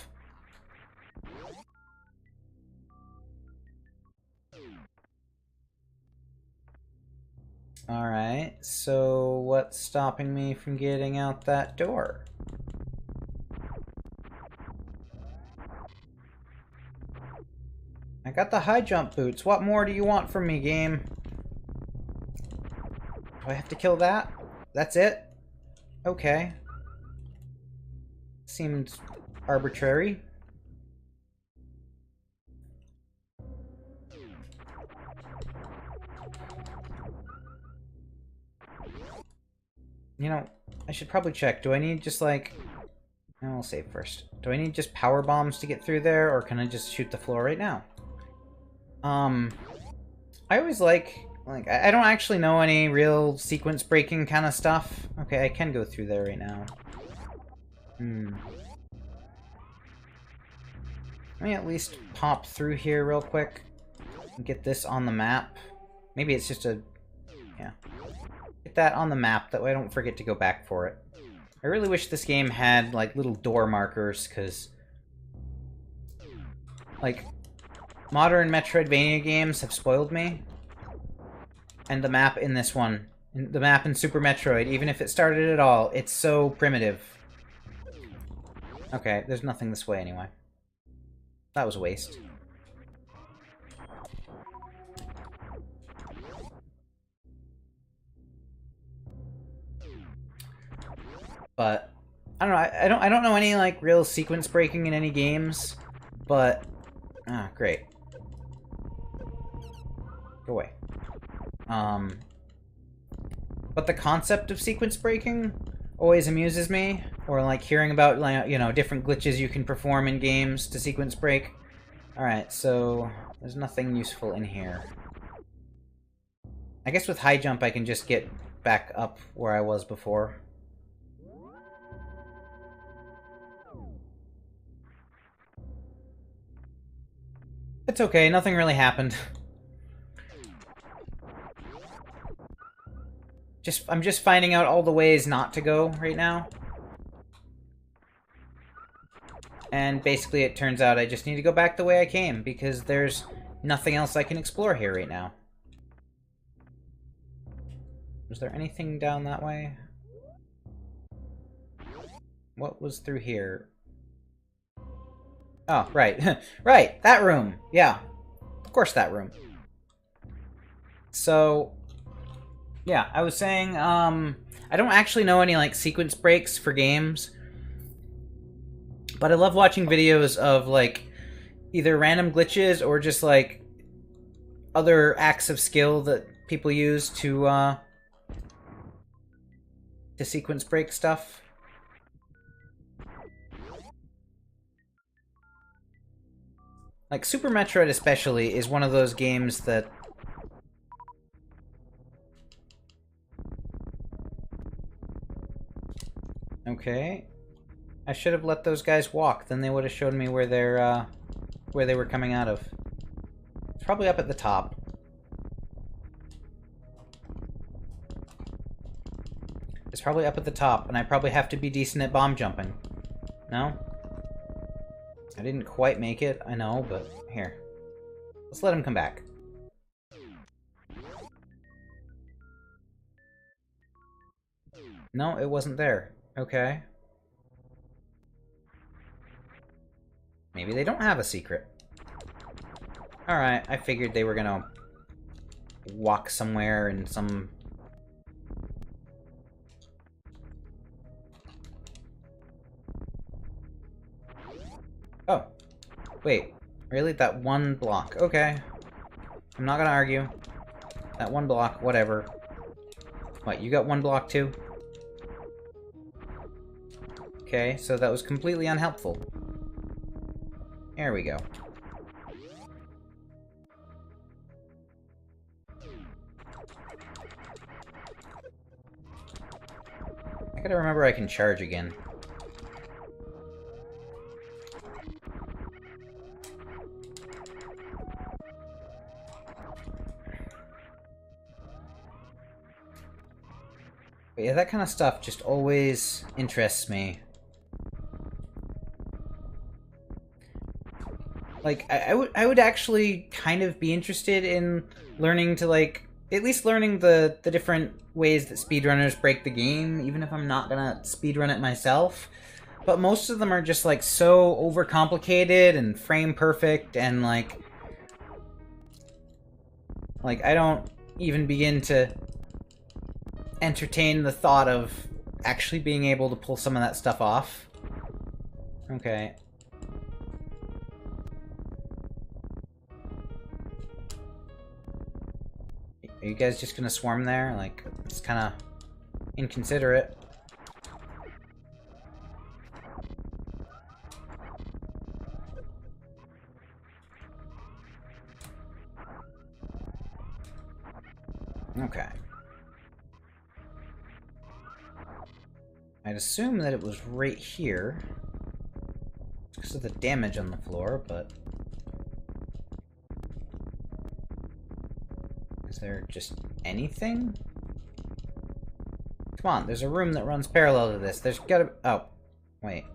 Alright, so what's stopping me from getting out that door? I got the high jump boots. What more do you want from me, game? Do I have to kill that? That's it? Okay. Seemed arbitrary. You know, I should probably check. Do I need just like... I'll save first. Do I need just power bombs to get through there, or can I just shoot the floor right now? I always like Like, I don't actually know any real sequence breaking kind of stuff. Okay, I can go through there right now. Let me at least pop through here real quick and get this on the map. Maybe it's just a... yeah. Get that on the map, that way I don't forget to go back for it. I really wish this game had, like, little door markers, because... like, modern Metroidvania games have spoiled me. And the map in this one, the map in Super Metroid, even if it started at all, it's so primitive. Okay, there's nothing this way anyway. That was a waste. But I don't know. I don't know any like real sequence breaking in any games. But great. Go away. But the concept of sequence breaking always amuses me, or like hearing about, like, you know, different glitches you can perform in games to sequence break. Alright, so there's nothing useful in here. I guess with high jump I can just get back up where I was before. It's okay, nothing really happened. I'm just finding out all the ways not to go right now. And basically it turns out I just need to go back the way I came, because there's nothing else I can explore here right now. Was there anything down that way? What was through here? Oh, right. Right, that room! Yeah. Of course that room. So... yeah, I was saying, I don't actually know any, like, sequence breaks for games. But I love watching videos of, like, either random glitches or just, like, other acts of skill that people use to sequence break stuff. Like, Super Metroid especially is one of those games that... okay. I should have let those guys walk, then they would have shown me where they were coming out of. It's probably up at the top. It's probably up at the top, and I probably have to be decent at bomb jumping. No? I didn't quite make it, I know, but here. Let's let him come back. No, it wasn't there. Okay. Maybe they don't have a secret. Alright, I figured they were gonna walk somewhere in some... oh. Wait. Really? That one block. Okay. I'm not gonna argue. That one block, whatever. What, you got one block too? Okay, so that was completely unhelpful. There we go. I gotta remember I can charge again. But yeah, that kind of stuff just always interests me. Like, I would actually kind of be interested in learning to, like, at least learning the different ways that speedrunners break the game, even if I'm not gonna speedrun it myself. But most of them are just, like, so overcomplicated and frame perfect, and, like, I don't even begin to entertain the thought of actually being able to pull some of that stuff off. Okay. Are you guys just gonna swarm there? Like, it's kinda inconsiderate. Okay. I'd assume that it was right here. Because of the damage on the floor, but... Is there just anything? Come on, there's a room that runs parallel to this. There's gotta... Oh. Wait.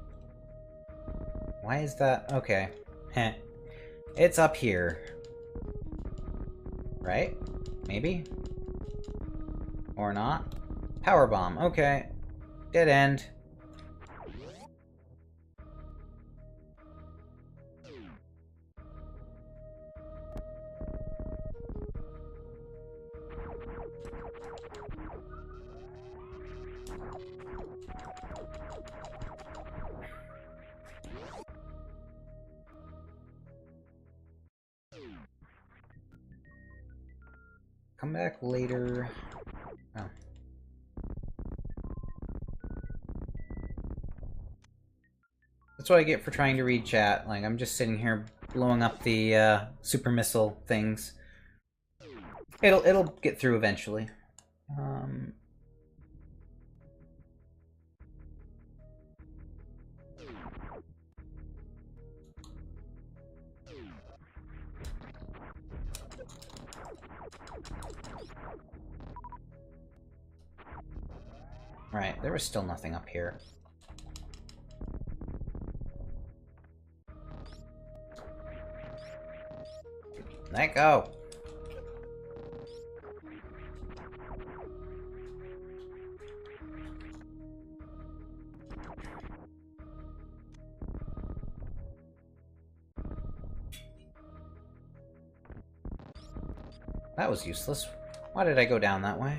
Why is that? Okay. Heh. It's up here. Right? Maybe? Or not? Power bomb. Okay. Dead end. Come back later. Oh. That's what I get for trying to read chat. Like, I'm just sitting here blowing up the super missile things. It'll get through eventually. Right, there was still nothing up here. Let go! That was useless. Why did I go down that way?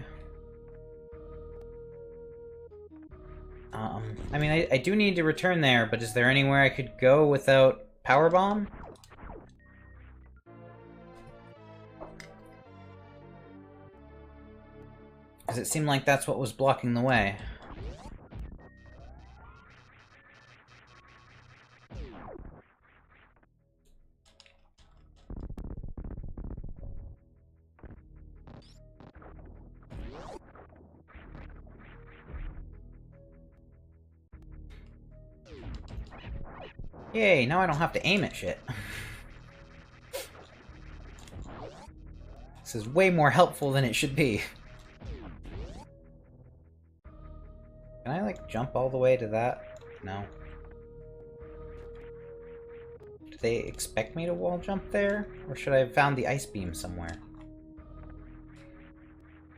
I mean, I do need to return there, but is there anywhere I could go without power bomb? Because it seemed like that's what was blocking the way. Yay, now I don't have to aim at shit. This is way more helpful than it should be. Can I, like, jump all the way to that? No. Do they expect me to wall jump there? Or should I have found the ice beam somewhere?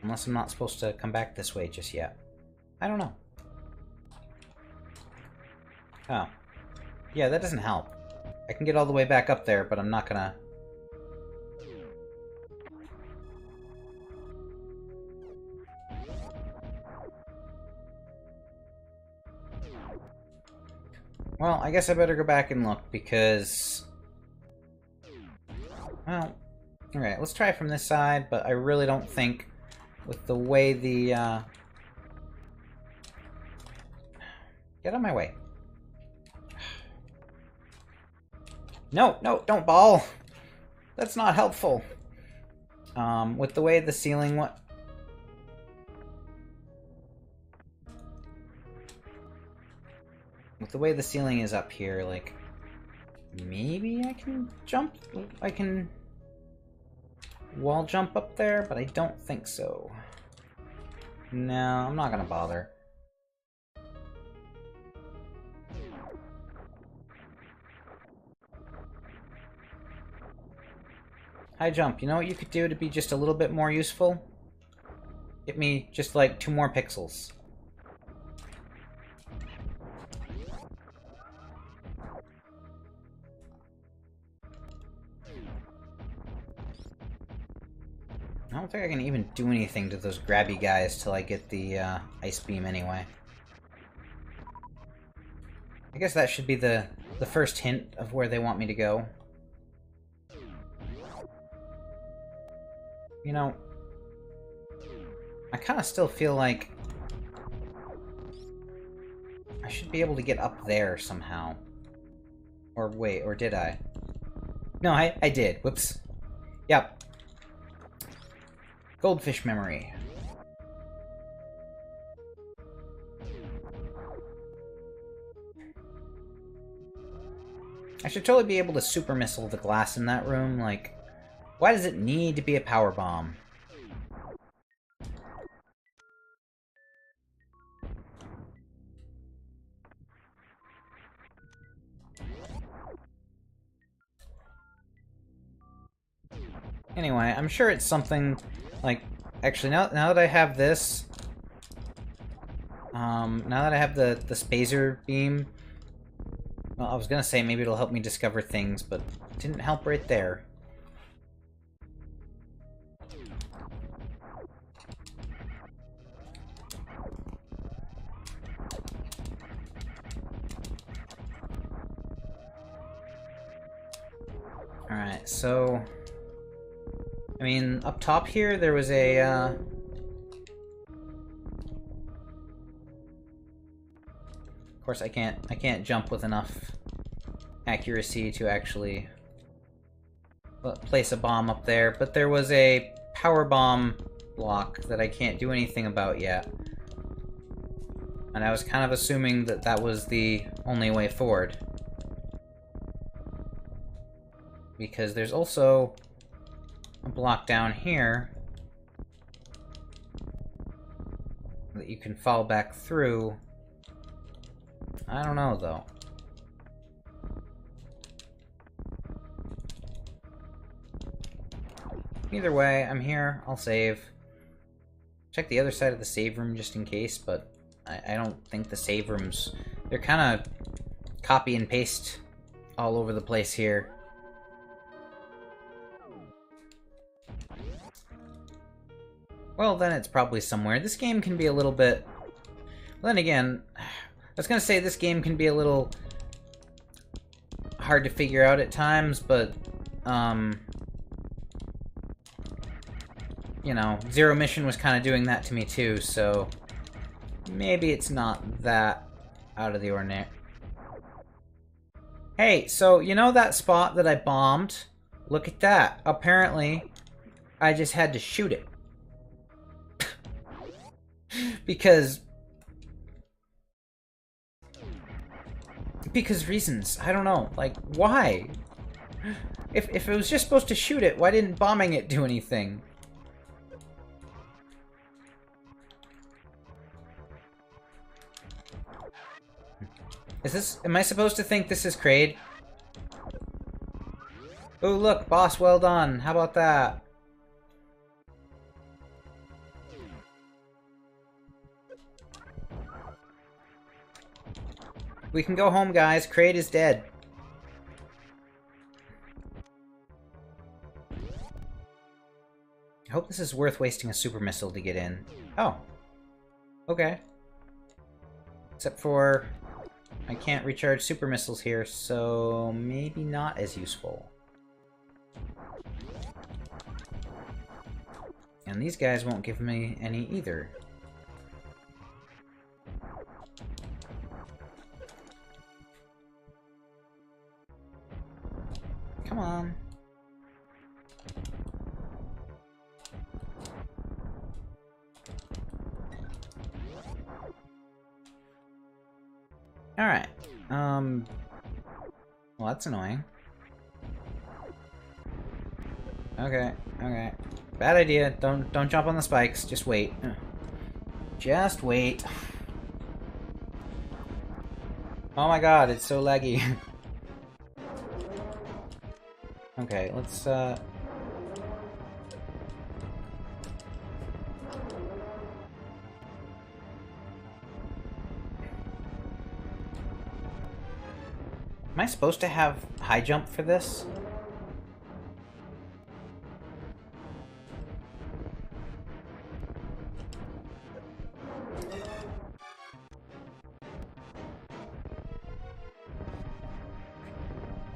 Unless I'm not supposed to come back this way just yet. I don't know. Oh. Yeah, that doesn't help. I can get all the way back up there, but I'm not gonna... Well, I guess I better go back and look, because... Well... Alright, let's try from this side, but I really don't think, with the way the, Get out of my way. No, no, don't ball! That's not helpful. With the way the ceiling With the way the ceiling is up here, like... Maybe I can jump? I can... wall jump up there, but I don't think so. No, I'm not gonna bother. High jump. You know what you could do to be just a little bit more useful? Get me just like 2 more pixels. I don't think I can even do anything to those grabby guys till I get the ice beam anyway. I guess that should be the first hint of where they want me to go. You know, I kind of still feel like I should be able to get up there somehow. Or wait, or did I? No, I did. Whoops. Yep. Goldfish memory. I should totally be able to super missile the glass in that room, like, why does it need to be a power bomb? Anyway, I'm sure it's something, like, actually, now that I have this, now that I have the spazer beam, well, I was gonna say maybe it'll help me discover things, but it didn't help right there. Alright, so... I mean, up top here, there was a, Of course, I can't jump with enough accuracy to actually place a bomb up there, but there was a power bomb block that I can't do anything about yet. And I was kind of assuming that that was the only way forward. Because there's also a block down here that you can fall back through. I don't know, though. Either way, I'm here. I'll save. Check the other side of the save room just in case, but I don't think the save rooms... They're kind of copy and paste all over the place here. Well, then it's probably somewhere. This game can be a little bit... Well, then again, I was gonna say this game can be a little hard to figure out at times, but, you know, Zero Mission was kind of doing that to me too, so maybe it's not that out of the ordinary. Hey, so you know that spot that I bombed? Look at that. Apparently, I just had to shoot it. Because reasons. I don't know. Like, why? If it was just supposed to shoot it, why didn't bombing it do anything? Is this... Am I supposed to think this is Kraid? Oh, look, boss, well done. How about that? We can go home, guys. Kraid is dead. I hope this is worth wasting a super missile to get in. Oh. Okay. Except for... I can't recharge super missiles here, so maybe not as useful. And these guys won't give me any either. Come on. Alright. Well, that's annoying. Okay, okay. Bad idea. Don't jump on the spikes. Just wait. Just wait. Oh my god, it's so laggy. Okay, let's, Am I supposed to have high jump for this?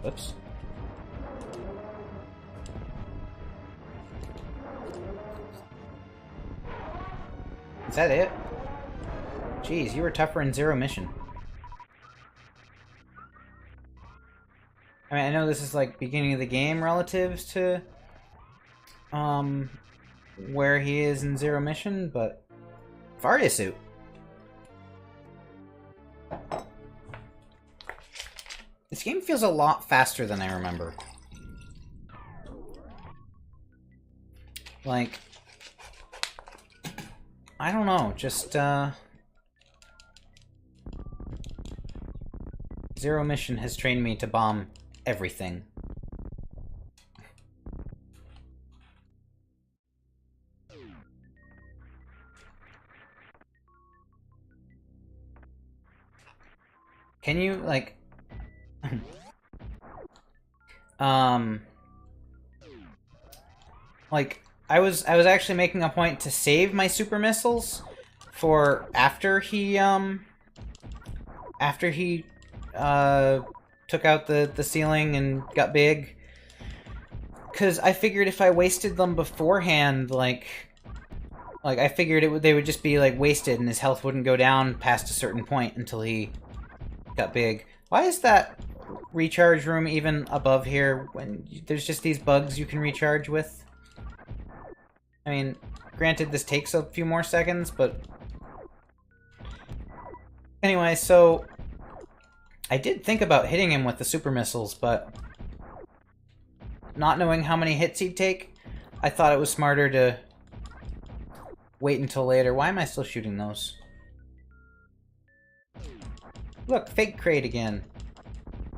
Oops. Is that it? Jeez, you were tougher in Zero Mission. I mean, I know this is like beginning of the game relative to where he is in Zero Mission, but Varia suit. This game feels a lot faster than I remember. Like, I don't know, just, Zero Mission has trained me to bomb everything. Can you, like... like, I was actually making a point to save my super missiles for after he took out the ceiling and got big. Because I figured if I wasted them beforehand, like I figured they would just be, like, wasted and his health wouldn't go down past a certain point until he got big. Why is that recharge room even above here when there's just these bugs you can recharge with? I mean, granted this takes a few more seconds, but... Anyway, so... I did think about hitting him with the super missiles, but... not knowing how many hits he'd take, I thought it was smarter to wait until later. Why am I still shooting those? Look, Fake Crate again.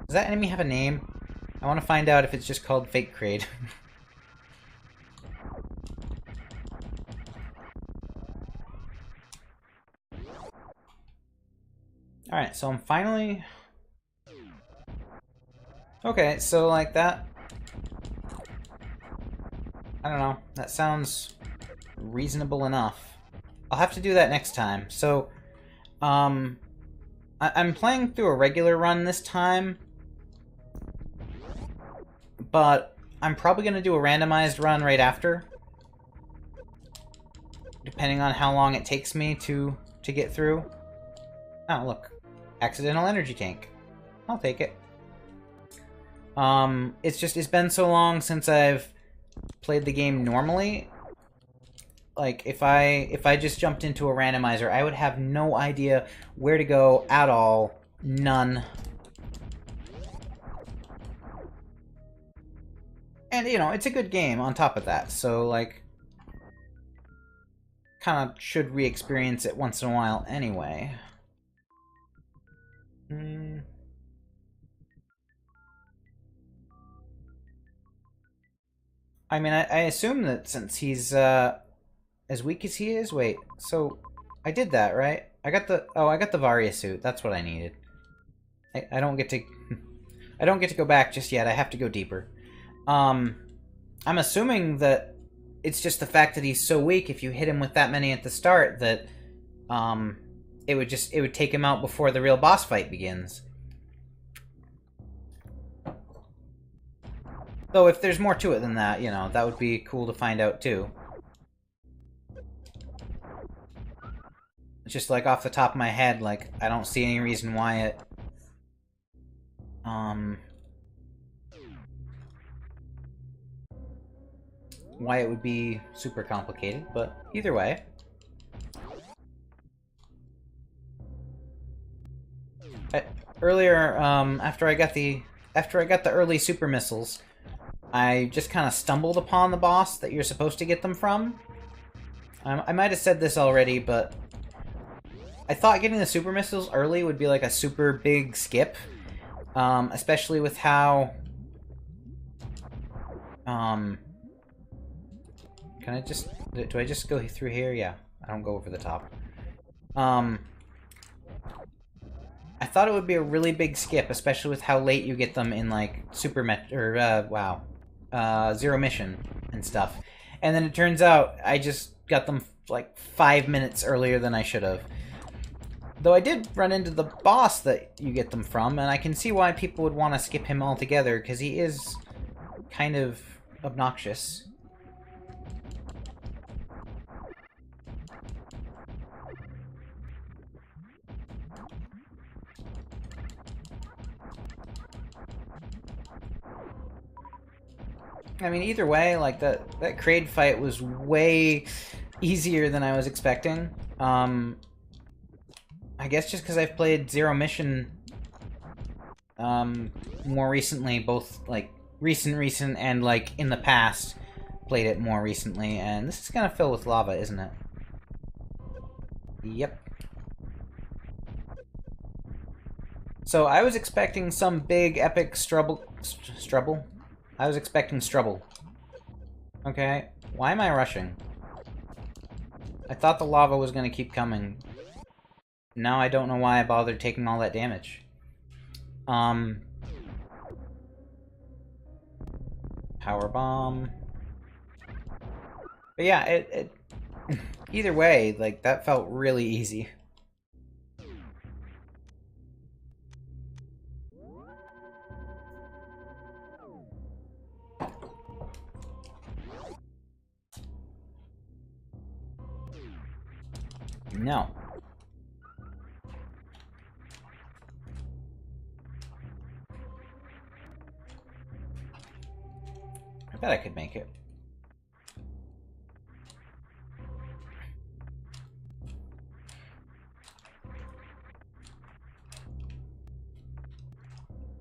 Does that enemy have a name? I want to find out if it's just called Fake Crate. Alright, so I'm finally... Okay, so like that... I don't know, that sounds reasonable enough. I'll have to do that next time. So, I'm playing through a regular run this time, but I'm probably going to do a randomized run right after, depending on how long it takes me to get through. Oh, look. Accidental energy tank. I'll take it. It's been so long since I've played the game normally. Like, if I just jumped into a randomizer, I would have no idea where to go at all. None. And, you know, it's a good game on top of that, so, like, kind of should re-experience it once in a while anyway. I mean, I assume that since he's, as weak as he is... Wait, so... I did that, right? I got the Varia suit. That's what I needed. I don't get to... I don't get to go back just yet. I have to go deeper. I'm assuming that it's just the fact that he's so weak, if you hit him with that many at the start, that, it would take him out before the real boss fight begins. Though if there's more to it than that, you know, that would be cool to find out too. It's just like off the top of my head, like, I don't see any reason why it... why it would be super complicated, but either way. Earlier, after I got the early super missiles, I just kind of stumbled upon the boss that you're supposed to get them from. I might have said this already, but I thought getting the super missiles early would be like a super big skip, especially with how... Can I just... Do I just go through here? Yeah, I don't go over the top. I thought it would be a really big skip, especially with how late you get them in, like, Zero Mission and stuff. And then it turns out I just got them, like, 5 minutes earlier than I should have. Though I did run into the boss that you get them from, and I can see why people would want to skip him altogether, because he is kind of obnoxious. I mean, either way, like, that Kraid fight was way easier than I was expecting. I guess just because I've played Zero Mission more recently, both, like, recent, and, like, in the past, played it more recently, and this is kind of filled with lava, isn't it? Yep. So, I was expecting some big, epic strubble? I was expecting strubble. Okay, why am I rushing? I thought the lava was gonna keep coming. Now I don't know why I bothered taking all that damage. Power bomb. But yeah, it either way, like, that felt really easy. No. I bet I could make it.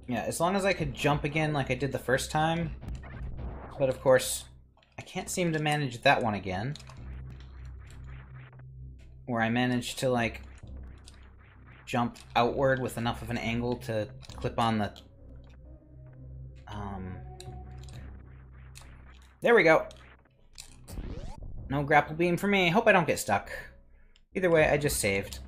Yeah, as long as I could jump again like I did the first time. But of course, I can't seem to manage that one again. Where I managed to, like, jump outward with enough of an angle to clip on the... There we go! No grapple beam for me. Hope I don't get stuck. Either way, I just saved.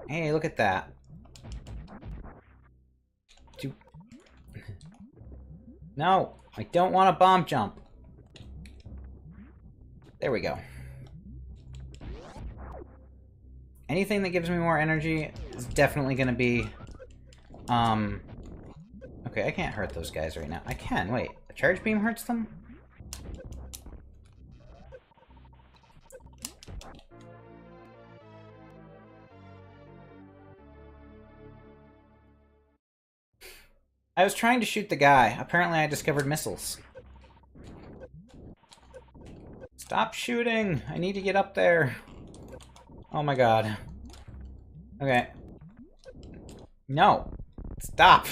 Hey, look at that. No! I don't want a bomb jump! There we go. Anything that gives me more energy is definitely gonna be... Okay, I can't hurt those guys right now. I can, wait. A charge beam hurts them? I was trying to shoot the guy. Apparently I discovered missiles. Stop shooting! I need to get up there. Oh my god. Okay. No. Stop!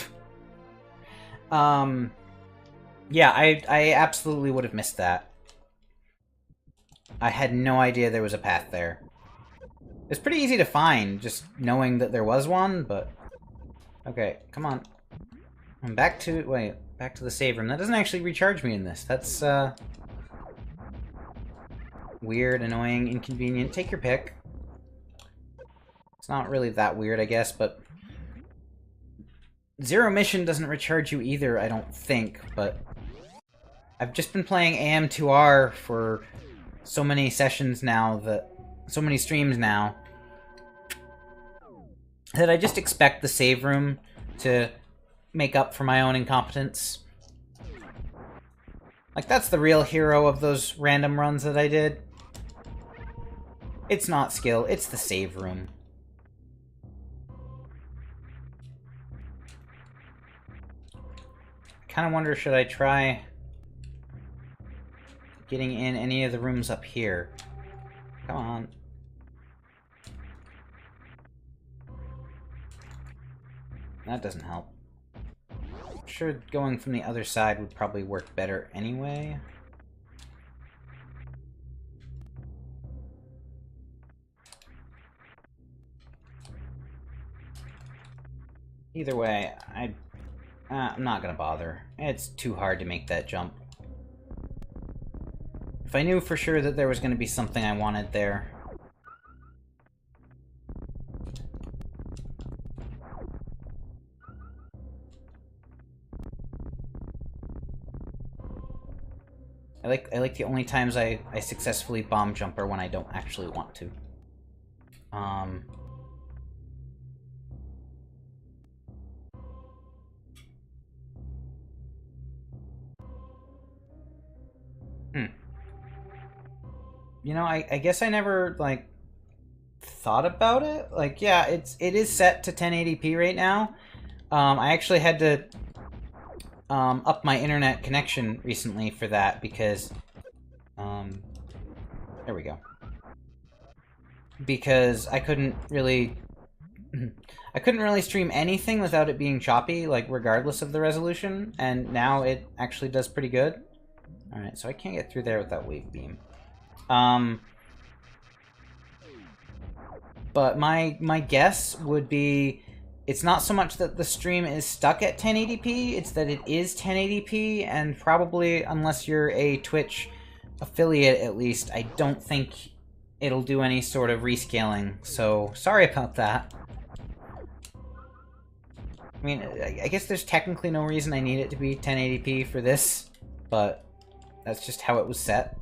Yeah, I absolutely would have missed that. I had no idea there was a path there. It's pretty easy to find, just knowing that there was one, but... Okay, come on. I'm back to... Wait, back to the save room. That doesn't actually recharge me in this. That's, weird, annoying, inconvenient. Take your pick. It's not really that weird, I guess, but... Zero Mission doesn't recharge you either, I don't think, but... I've just been playing AM2R for so many sessions now that... So many streams now... that I just expect the save room to make up for my own incompetence. Like, that's the real hero of those random runs that I did. It's not skill, it's the save room. I kind of wonder, should I try getting in any of the rooms up here? Come on. That doesn't help. I'm sure going from the other side would probably work better anyway. Either way, I'm not gonna bother. It's too hard to make that jump. If I knew for sure that there was gonna be something I wanted there... I like the only times I successfully bomb jump are when I don't actually want to. You know, I guess I never, like, thought about it. Like, yeah, it is set to 1080p right now. I actually had to up my internet connection recently for that because there we go. Because I couldn't really stream anything without it being choppy, like regardless of the resolution, and now it actually does pretty good. All right, so I can't get through there with that wave beam. But my guess would be it's not so much that the stream is stuck at 1080p, it's that it is 1080p, and probably, unless you're a Twitch affiliate at least, I don't think it'll do any sort of rescaling, so sorry about that. I mean, I guess there's technically no reason I need it to be 1080p for this, but that's just how it was set.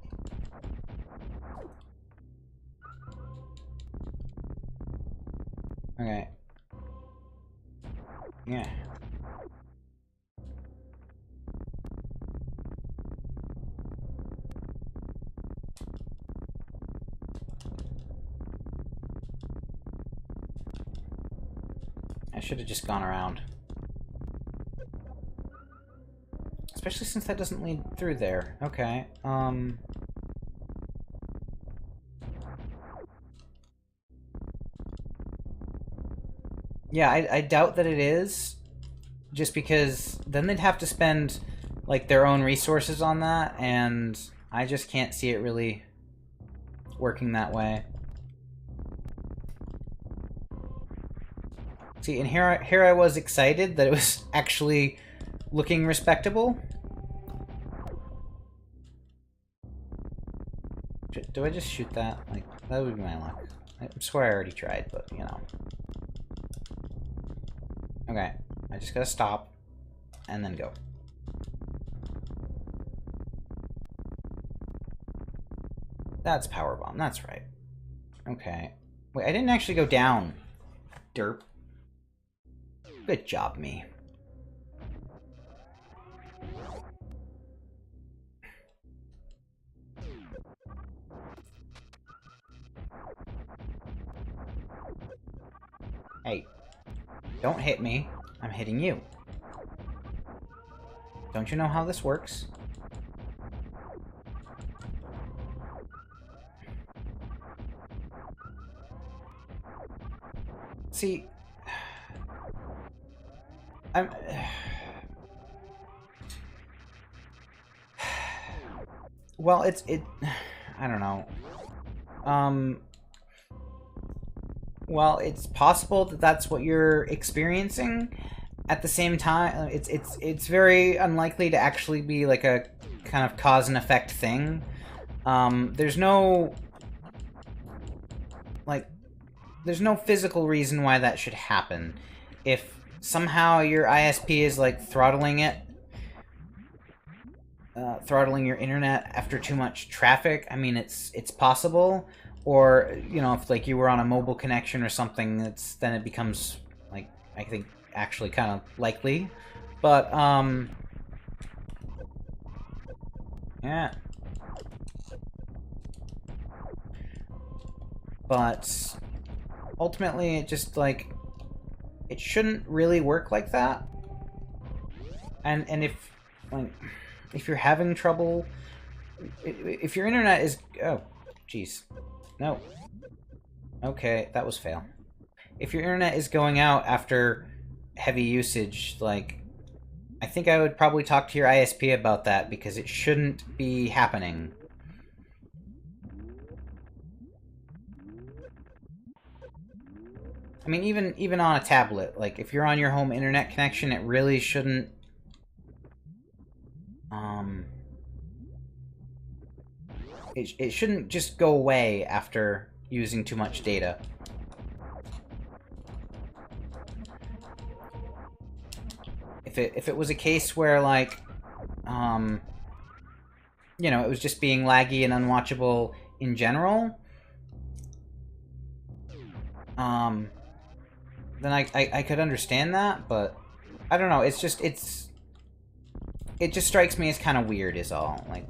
Okay. Yeah. I should have just gone around. Especially since that doesn't lead through there. Okay, yeah, I doubt that it is. Just because then they'd have to spend, like, their own resources on that, and I just can't see it really working that way. See, and here I was excited that it was actually looking respectable. Do I just shoot that? Like, that would be my luck. I swear I already tried, but, you know. Okay, I just gotta stop, and then go. That's power bomb, that's right. Okay. Wait, I didn't actually go down. Derp. Good job, me. Hey, don't hit me. I'm hitting you. Don't you know how this works? See, I'm... Well, I don't know. Well, it's possible that that's what you're experiencing. At the same time, it's very unlikely to actually be like a kind of cause and effect thing. There's no physical reason why that should happen. If somehow your ISP is like throttling it, throttling your internet after too much traffic, I mean, it's possible. Or, you know, if like you were on a mobile connection or something, then it becomes, like, I think actually kind of likely. But yeah. But ultimately, it just, like, it shouldn't really work like that. And if, like, if you're having trouble, if your internet is, oh, jeez. No. Okay, that was fail. If your internet is going out after heavy usage, like, I think I would probably talk to your ISP about that, because it shouldn't be happening. I mean, even on a tablet, like, if you're on your home internet connection, it really shouldn't... It shouldn't just go away after using too much data. If it was a case where, like, you know, it was just being laggy and unwatchable in general, then I could understand that, but I don't know, it just strikes me as kind of weird is all. Like,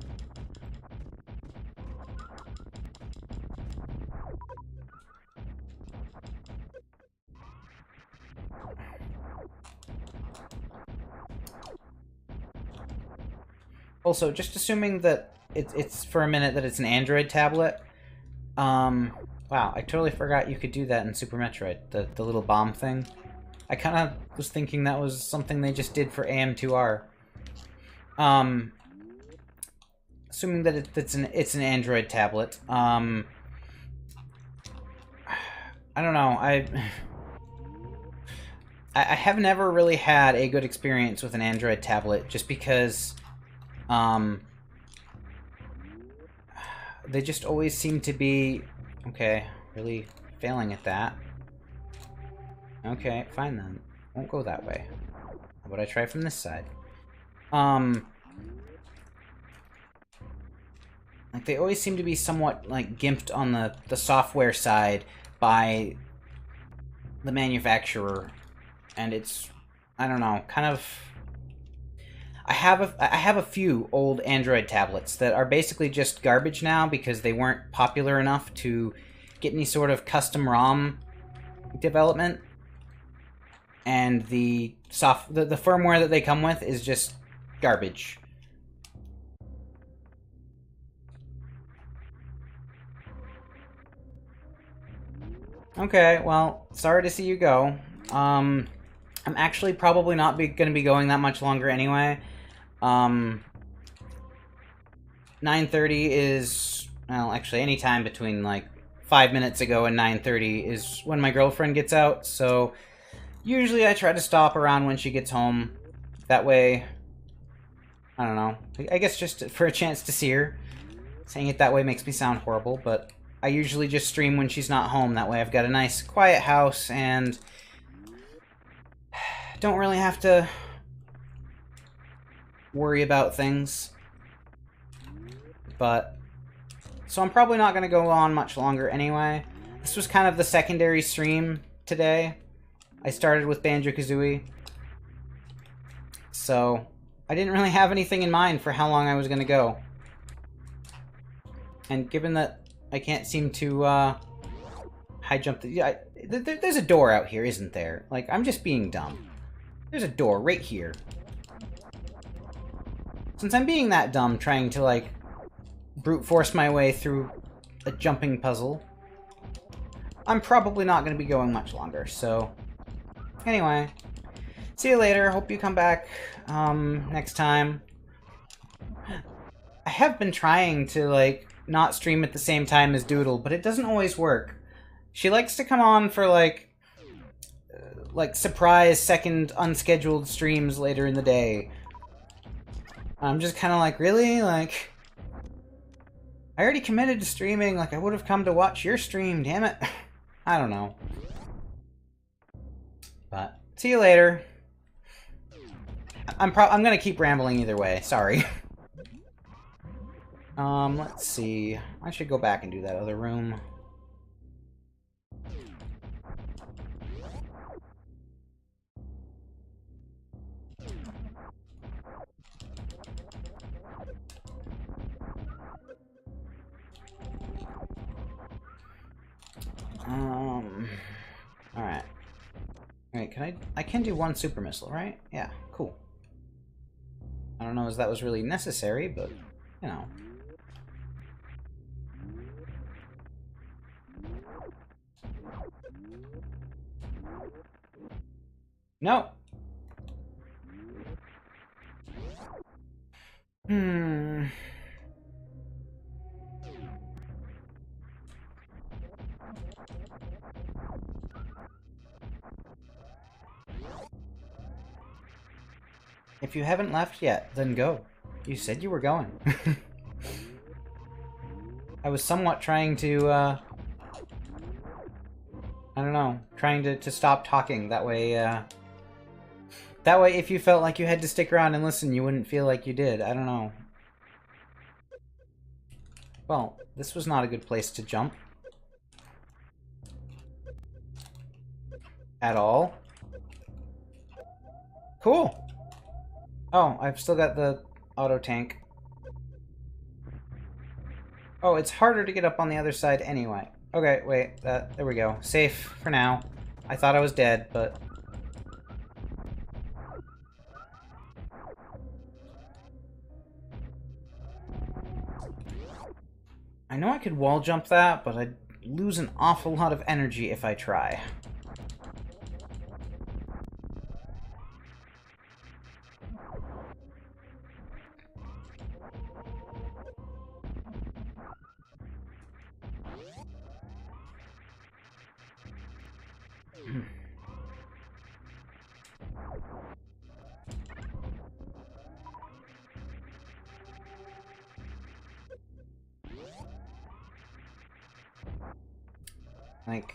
Also, just assuming that it's for a minute that it's an Android tablet. Wow, I totally forgot you could do that in Super Metroid, the little bomb thing. I kind of was thinking that was something they just did for AM2R. Assuming that it's an Android tablet. I don't know. I have never really had a good experience with an Android tablet, just because they just always seem to be, okay, really failing at that. Okay, fine then. Won't go that way. How about I try from this side? Like, they always seem to be somewhat, like, gimped on the software side by the manufacturer. And it's, I don't know, kind of... I have a few old Android tablets that are basically just garbage now because they weren't popular enough to get any sort of custom ROM development. And the firmware that they come with is just garbage. Okay, well, sorry to see you go. I'm actually probably not gonna be going that much longer anyway. 9:30 is, well, actually any time between like 5 minutes ago and 9:30 is when my girlfriend gets out, so usually I try to stop around when she gets home. That way, I don't know, I guess just for a chance to see her. Saying it that way makes me sound horrible, but I usually just stream when she's not home. That way I've got a nice quiet house and don't really have to worry about things. But, so I'm probably not going to go on much longer anyway. This was kind of the secondary stream today. I started with Banjo-Kazooie. So, I didn't really have anything in mind for how long I was going to go. And given that I can't seem to high jump there's a door out here, isn't there? Like, I'm just being dumb. There's a door right here. Since I'm being that dumb, trying to, like, brute force my way through a jumping puzzle, I'm probably not going to be going much longer, so... Anyway, see you later. Hope you come back next time. I have been trying to, like, not stream at the same time as Doodle, but it doesn't always work. She likes to come on for, like surprise second unscheduled streams later in the day. I'm just kind of like, really? Like, I already committed to streaming. Like, I would have come to watch your stream, damn it. I don't know. But, see you later. I'm gonna keep rambling either way, sorry. Let's see. I should go back and do that other room. Alright. Wait, I can do one super missile, right? Yeah, cool. I don't know if that was really necessary, but, you know. No. If you haven't left yet, then go. You said you were going. I was somewhat trying to, I don't know, trying to stop talking. That way if you felt like you had to stick around and listen, you wouldn't feel like you did. I don't know. Well, this was not a good place to jump. At all. Cool. Oh, I've still got the auto tank. Oh, it's harder to get up on the other side anyway. Okay, wait, there we go. Safe for now. I thought I was dead, but... I know I could wall jump that, but I'd lose an awful lot of energy if I try. Like,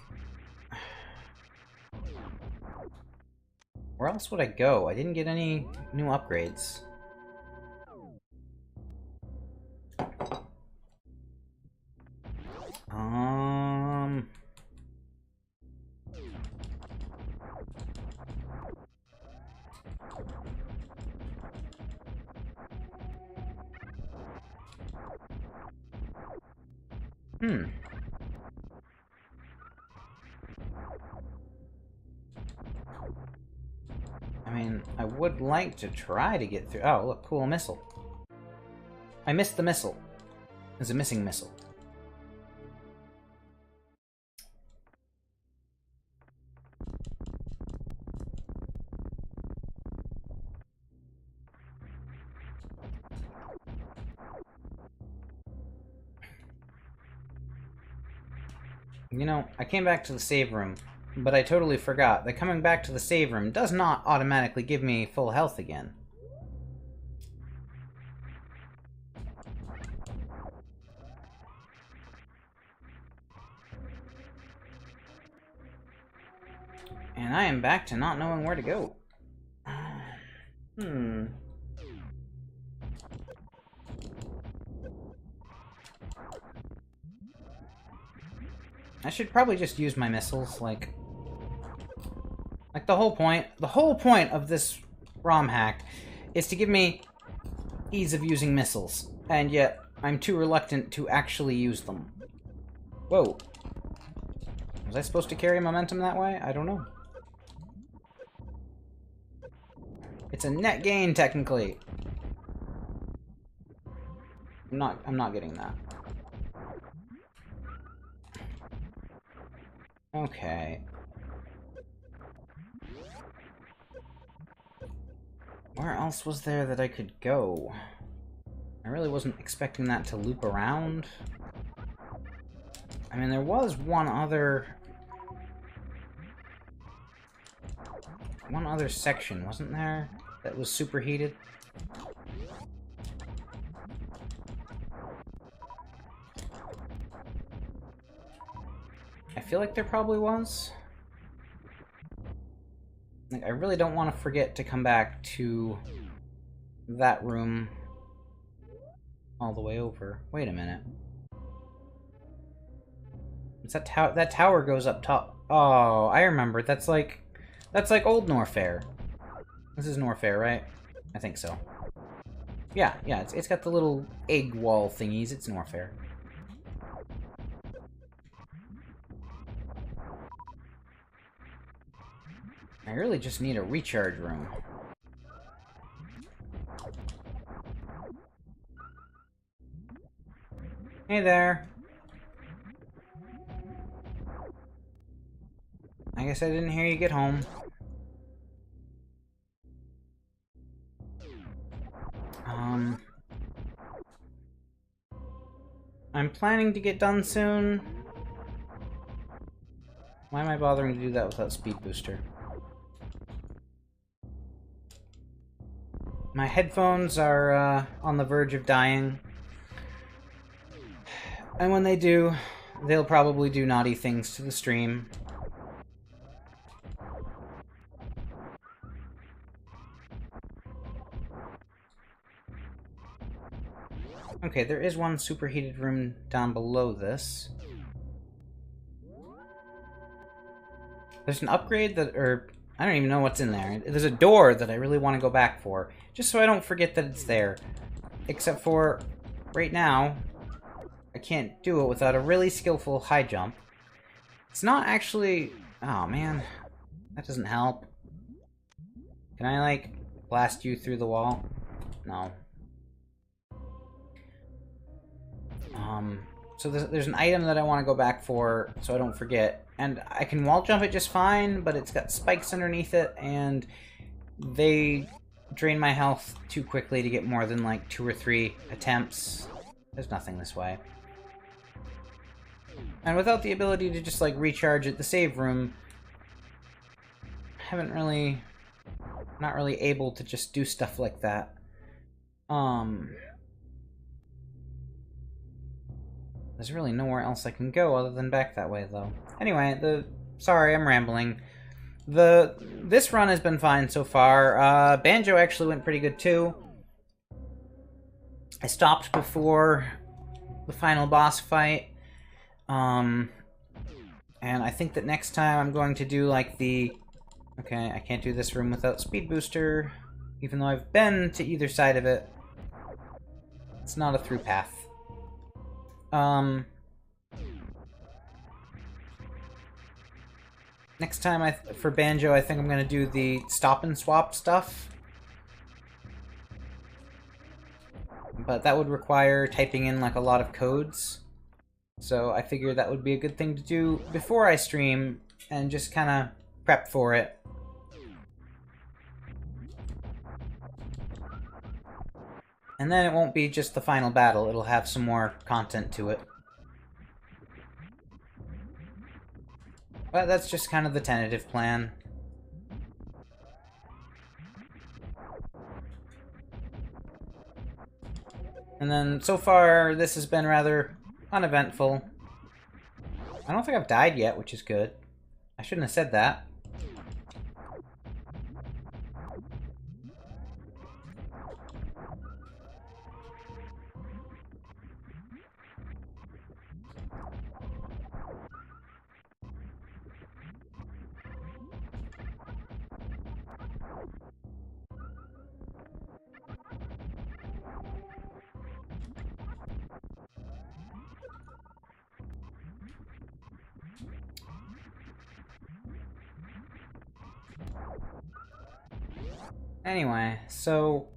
where else would I go? I didn't get any new upgrades. Hmm. I mean, I would like to try to get through. Oh, look, cool missile. I missed the missile. There's a missing missile. You know, I came back to the save room, but I totally forgot that coming back to the save room does not automatically give me full health again. And I am back to not knowing where to go. I should probably just use my missiles, like the whole point of this ROM hack is to give me ease of using missiles, and yet I'm too reluctant to actually use them. Whoa. Was I supposed to carry momentum that way? I don't know. It's a net gain, technically. I'm not getting that. Okay. Where else was there that I could go? I really wasn't expecting that to loop around. I mean, there was one other section, wasn't there? That was superheated? I feel like there probably was. Like, I really don't want to forget to come back to that room all the way over. Wait a minute. Is that that tower goes up top? Oh, I remember. That's like old Norfair. This is Norfair, right? I think so. Yeah, it's got the little egg wall thingies. It's Norfair. I really just need a recharge room. Hey there. I guess I didn't hear you get home. I'm planning to get done soon. Why am I bothering to do that without speed booster? My headphones are on the verge of dying. And when they do, they'll probably do naughty things to the stream. Okay, there is one superheated room down below this. There's an upgrade that, or I don't even know what's in there. There's a door that I really want to go back for, just so I don't forget that it's there. Except for, right now, I can't do it without a really skillful high jump. It's not actually... Oh, man. That doesn't help. Can I, like, blast you through the wall? No. So there's an item that I want to go back for, so I don't forget. And I can wall jump it just fine, but it's got spikes underneath it, and they drain my health too quickly to get more than like 2 or 3 attempts. There's nothing this way. And without the ability to just like recharge at the save room, I haven't really... not really able to just do stuff like that. There's really nowhere else I can go other than back that way, though. Anyway, sorry, I'm rambling. This run has been fine so far. Banjo actually went pretty good, too. I stopped before the final boss fight. And I think that next time I'm going to do, like, the... Okay, I can't do this room without Speed Booster, even though I've been to either side of it. It's not a through path. Next time for Banjo, I think I'm gonna do the stop and swap stuff. But that would require typing in like a lot of codes. So I figured that would be a good thing to do before I stream and just kind of prep for it. And then it won't be just the final battle, it'll have some more content to it. But that's just kind of the tentative plan. And then, so far, this has been rather uneventful. I don't think I've died yet, which is good. I shouldn't have said that. Anyway, so...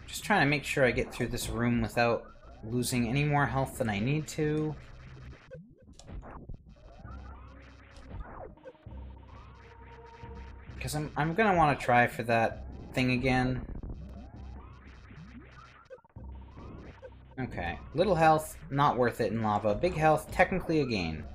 Just trying to make sure I get through this room without losing any more health than I need to. Because I'm gonna want to try for that thing again. Okay. Little health, not worth it in lava. Big health, technically a gain.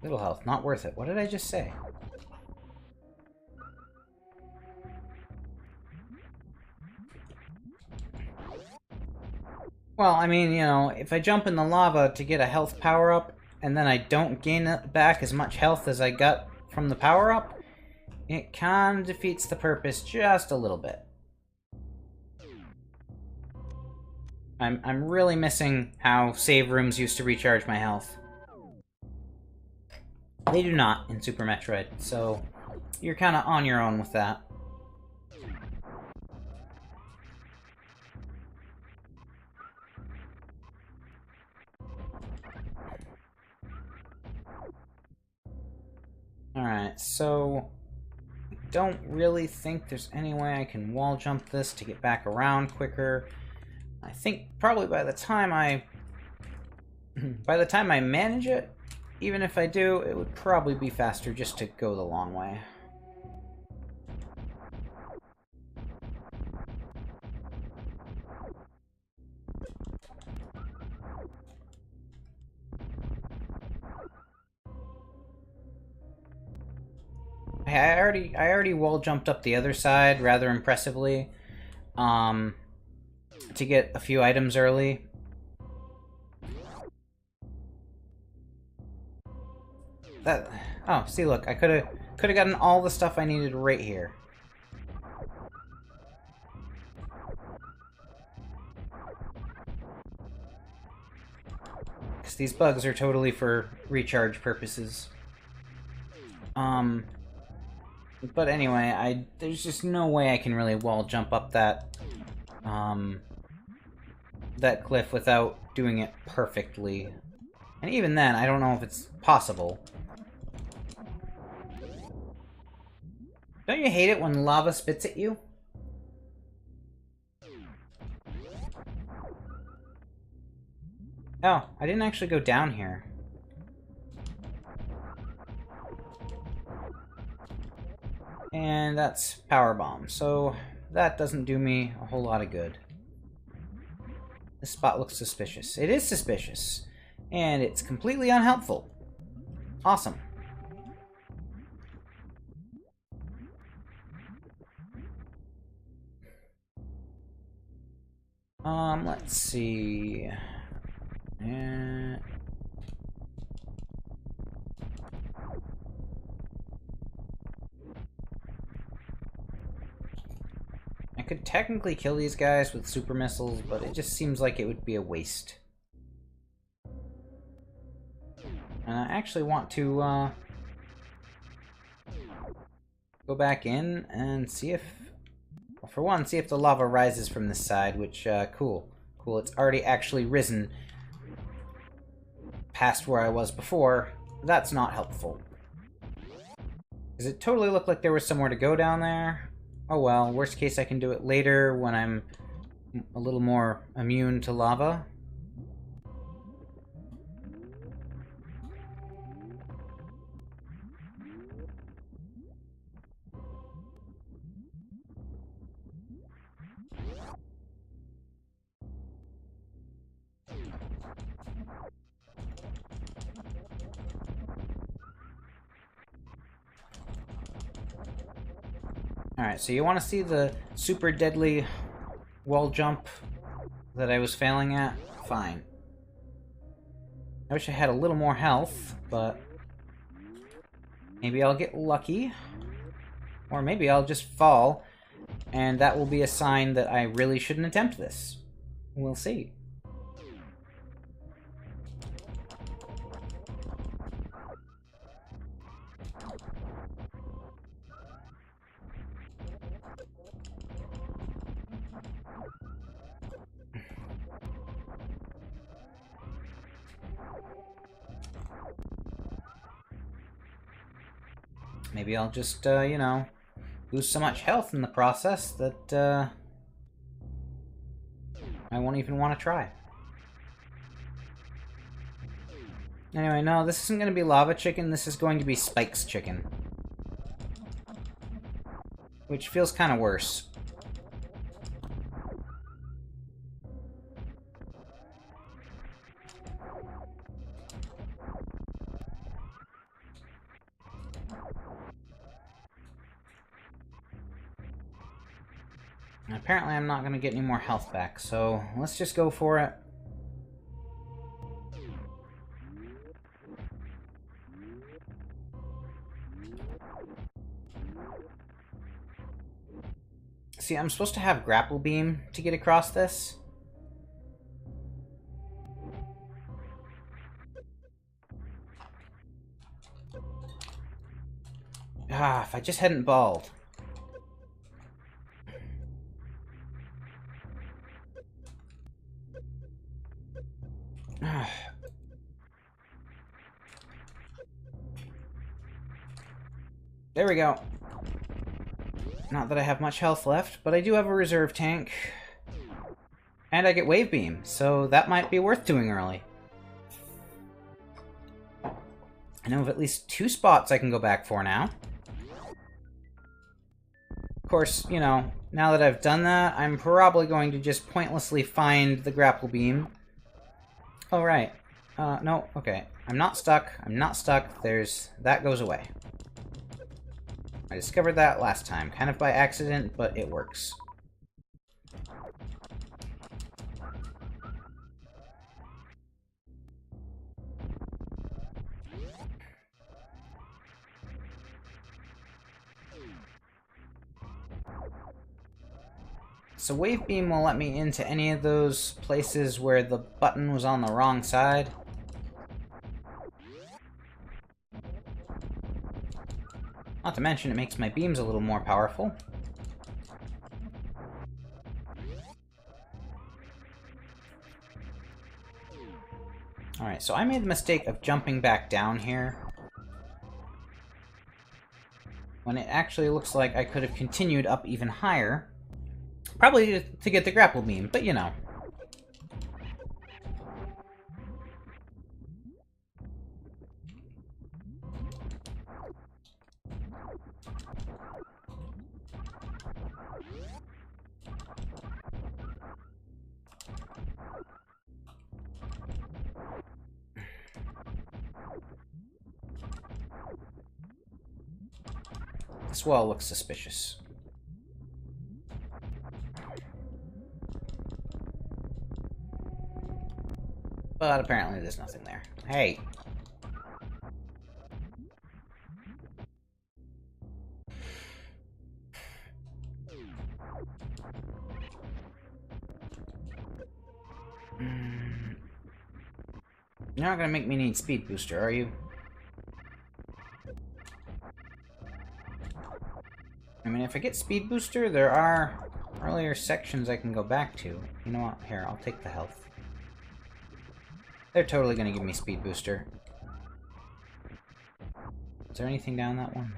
Little health, not worth it. What did I just say? Well, I mean, you know, if I jump in the lava to get a health power-up, and then I don't gain back as much health as I got from the power-up, it kind of defeats the purpose just a little bit. I'm really missing how save rooms used to recharge my health. They do not in Super Metroid, so you're kind of on your own with that. Alright, so I don't really think there's any way I can wall jump this to get back around quicker. I think probably by the time I manage it, even if I do, it would probably be faster just to go the long way. I already wall jumped up the other side rather impressively, to get a few items early. That... Oh, see, look, I could've gotten all the stuff I needed right here. Because these bugs are totally for recharge purposes. But anyway, there's just no way I can really wall jump up that, that cliff without doing it perfectly. And even then, I don't know if it's possible. Don't you hate it when lava spits at you? Oh, I didn't actually go down here. And that's power bomb, so that doesn't do me a whole lot of good. This spot looks suspicious. It is suspicious. And it's completely unhelpful. Awesome. Let's see. I could technically kill these guys with super missiles, but it just seems like it would be a waste. And I actually want to go back in and see if, well, for one, see if the lava rises from this side, which, cool. Cool, it's already actually risen past where I was before. That's not helpful. Does it totally look like there was somewhere to go down there? Oh well, worst case I can do it later when I'm a little more immune to lava. Alright, so you want to see the super deadly wall jump that I was failing at? Fine. I wish I had a little more health, but maybe I'll get lucky. Or maybe I'll just fall, and that will be a sign that I really shouldn't attempt this. We'll see. Maybe I'll just, you know, lose so much health in the process that, I won't even want to try. Anyway, no, this isn't going to be Lava Chicken, this is going to be Spike's Chicken. Which feels kind of worse. And apparently I'm not going to get any more health back, so let's just go for it. See, I'm supposed to have Grapple Beam to get across this. Ah, if I just hadn't balled. There we go. Not that I have much health left, but I do have a reserve tank. And I get Wave Beam, so that might be worth doing early. I know of at least 2 spots I can go back for now. Of course, you know, now that I've done that, I'm probably going to just pointlessly find the Grapple Beam. Oh, right. No, okay. I'm not stuck. I'm not stuck. That goes away. I discovered that last time, kind of by accident, but it works. So Wave Beam will let me into any of those places where the button was on the wrong side. Not to mention, it makes my beams a little more powerful. Alright, so I made the mistake of jumping back down here, when it actually looks like I could have continued up even higher. Probably to get the grapple beam, but you know. This wall looks suspicious. But apparently there's nothing there. Hey! You're not gonna make me need speed booster, are you? I mean, if I get speed booster, there are earlier sections I can go back to. You know what? Here, I'll take the health. They're totally gonna give me speed booster. Is there anything down that one?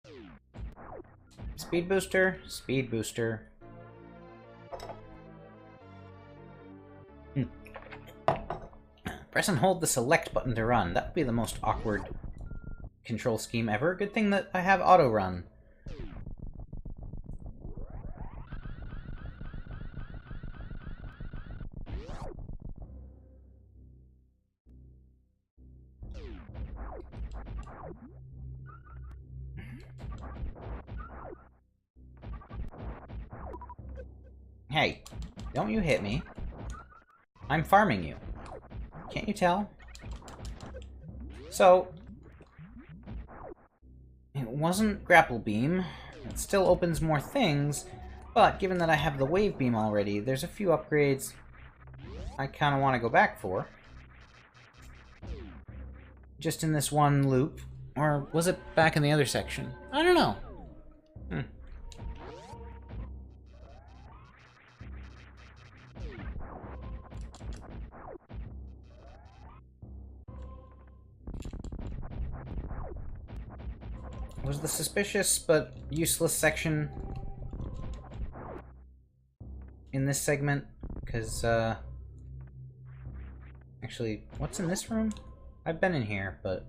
No. Speed booster, speed booster. Press and hold the select button to run. That would be the most awkward control scheme ever. Good thing that I have auto run. Hey, don't you hit me. I'm farming you. Can't you tell? So, it wasn't grapple beam. It still opens more things, but given that I have the wave beam already, there's a few upgrades I kind of want to go back for. Just in this one loop. Or was it back in the other section? I don't know. Was the suspicious but useless section in this segment? Because, actually, what's in this room? I've been in here, but...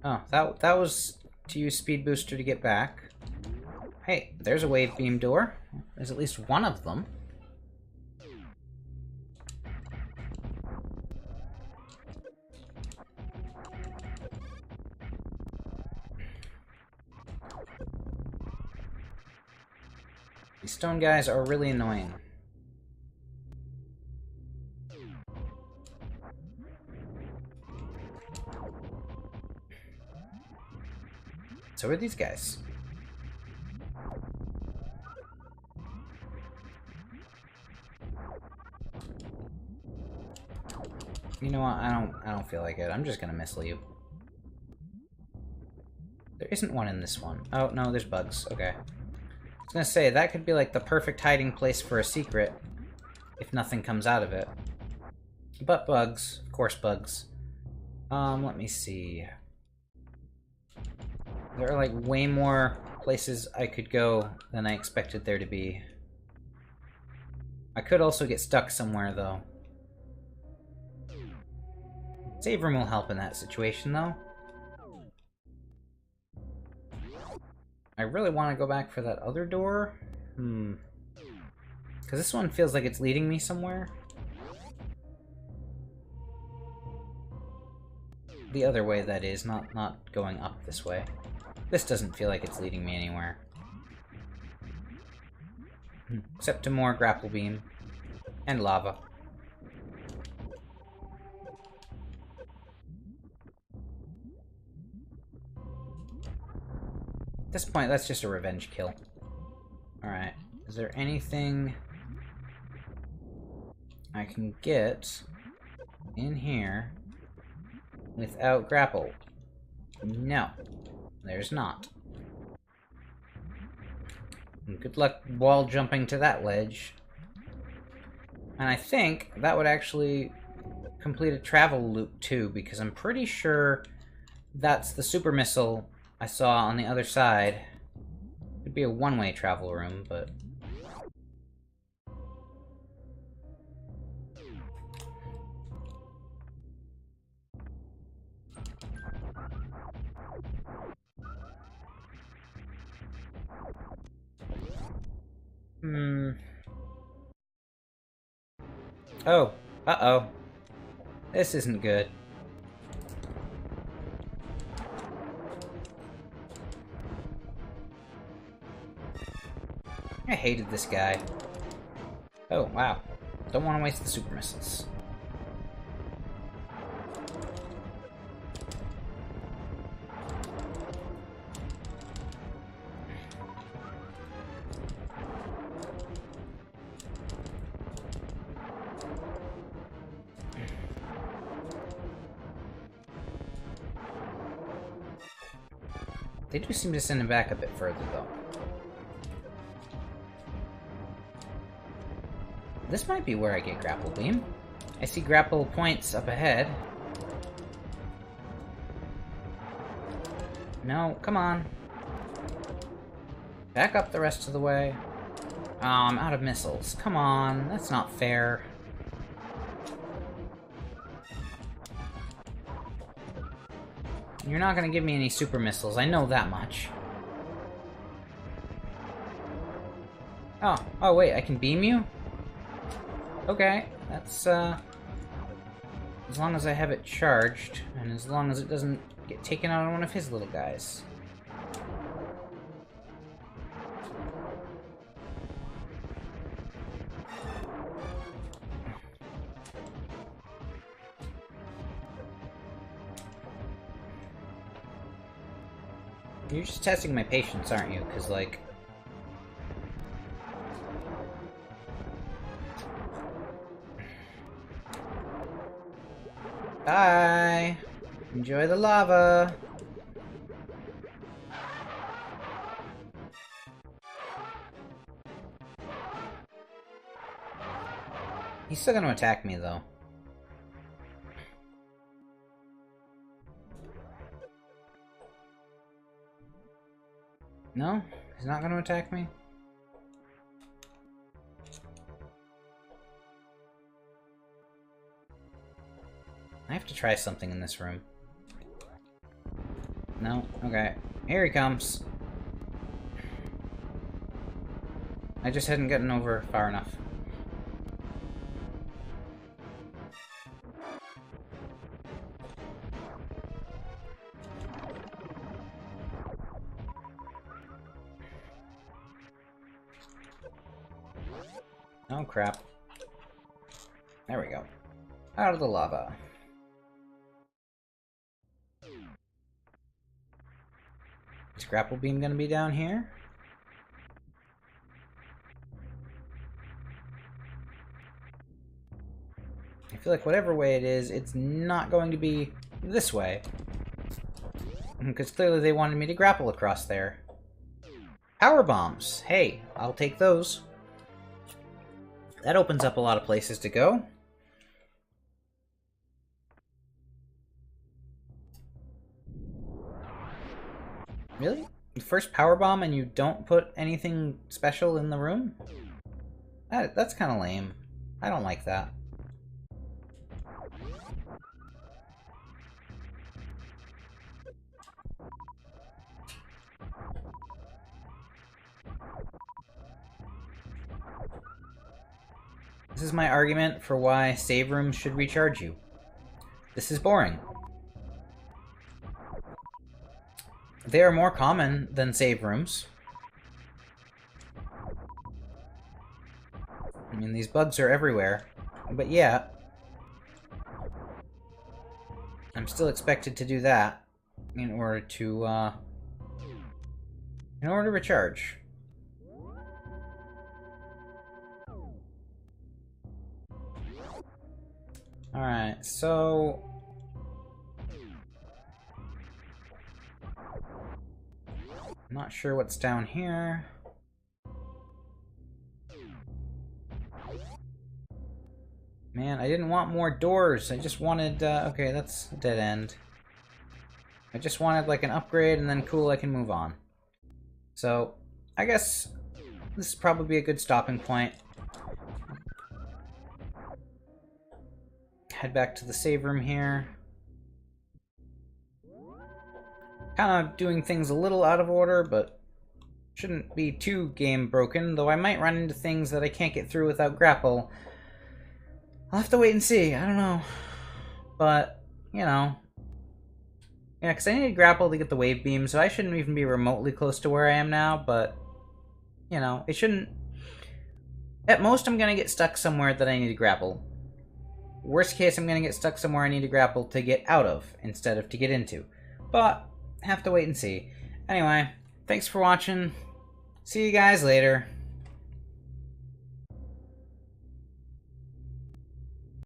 Oh, that was to use speed booster to get back. Hey, there's a wave beam door. There's at least one of them. These stone guys are really annoying. So are these guys. You know what? I don't feel like it. I'm just gonna mislead you. There isn't one in this one. Oh, no, there's bugs. Okay. I was gonna say, that could be like the perfect hiding place for a secret, if nothing comes out of it. But bugs. Of course bugs. Let me see. There are like way more places I could go than I expected there to be. I could also get stuck somewhere, though. Save room will help in that situation, though. I really want to go back for that other door. Because this one feels like it's leading me somewhere. The other way, that is, not going up this way. This doesn't feel like it's leading me anywhere. Except to more grapple beam. And lava. At this point, that's just a revenge kill. Alright. Is there anything I can get in here without grapple? No. There's not. And good luck wall jumping to that ledge. And I think that would actually complete a travel loop too, because I'm pretty sure that's the super missile I saw on the other side. Could be a one-way travel room, but... Oh. Uh-oh. This isn't good. I hated this guy. Oh, wow. Don't want to waste the super missiles. They do seem to send him back a bit further, though. This might be where I get grapple beam. I see grapple points up ahead. No, come on. Back up the rest of the way. Oh, I'm out of missiles. Come on, that's not fair. You're not gonna give me any super missiles, I know that much. Oh wait, I can beam you? Okay, that's, as long as I have it charged, and as long as it doesn't get taken out on one of his little guys. You're just testing my patience, aren't you? Because, like... Bye! Enjoy the lava! He's still gonna attack me, though. No? He's not gonna attack me? I have to try something in this room. No? Okay. Here he comes. I just hadn't gotten over far enough. Oh crap. There we go. Out of the lava. Is grapple beam gonna be down here? I feel like whatever way it is, it's not going to be this way. Because clearly they wanted me to grapple across there. Power bombs! Hey, I'll take those. That opens up a lot of places to go. Really? The first power bomb and you don't put anything special in the room? That's kind of lame. I don't like that. This is my argument for why save rooms should recharge you. This is boring. They are more common than save rooms. mean, these bugs are everywhere. But yeah, I'm still expected to do that in order to recharge. Alright, so... I'm not sure what's down here. Man, I didn't want more doors. I just wanted, okay, that's a dead end. I just wanted, like, an upgrade, and then cool, I can move on. So, I guess this would probably be a good stopping point. Head back to the save room here. Kind of doing things a little out of order, but shouldn't be too game broken, though I might run into things that I can't get through without grapple. I'll have to wait and see, I don't know. But, you know. Yeah, because I need to grapple to get the wave beam, so I shouldn't even be remotely close to where I am now, but, you know, it shouldn't... At most, I'm gonna get stuck somewhere that I need to grapple. Worst case, I'm gonna get stuck somewhere I need to grapple to get out of, instead of to get into. But, have to wait and see. Anyway, thanks for watching. See you guys later.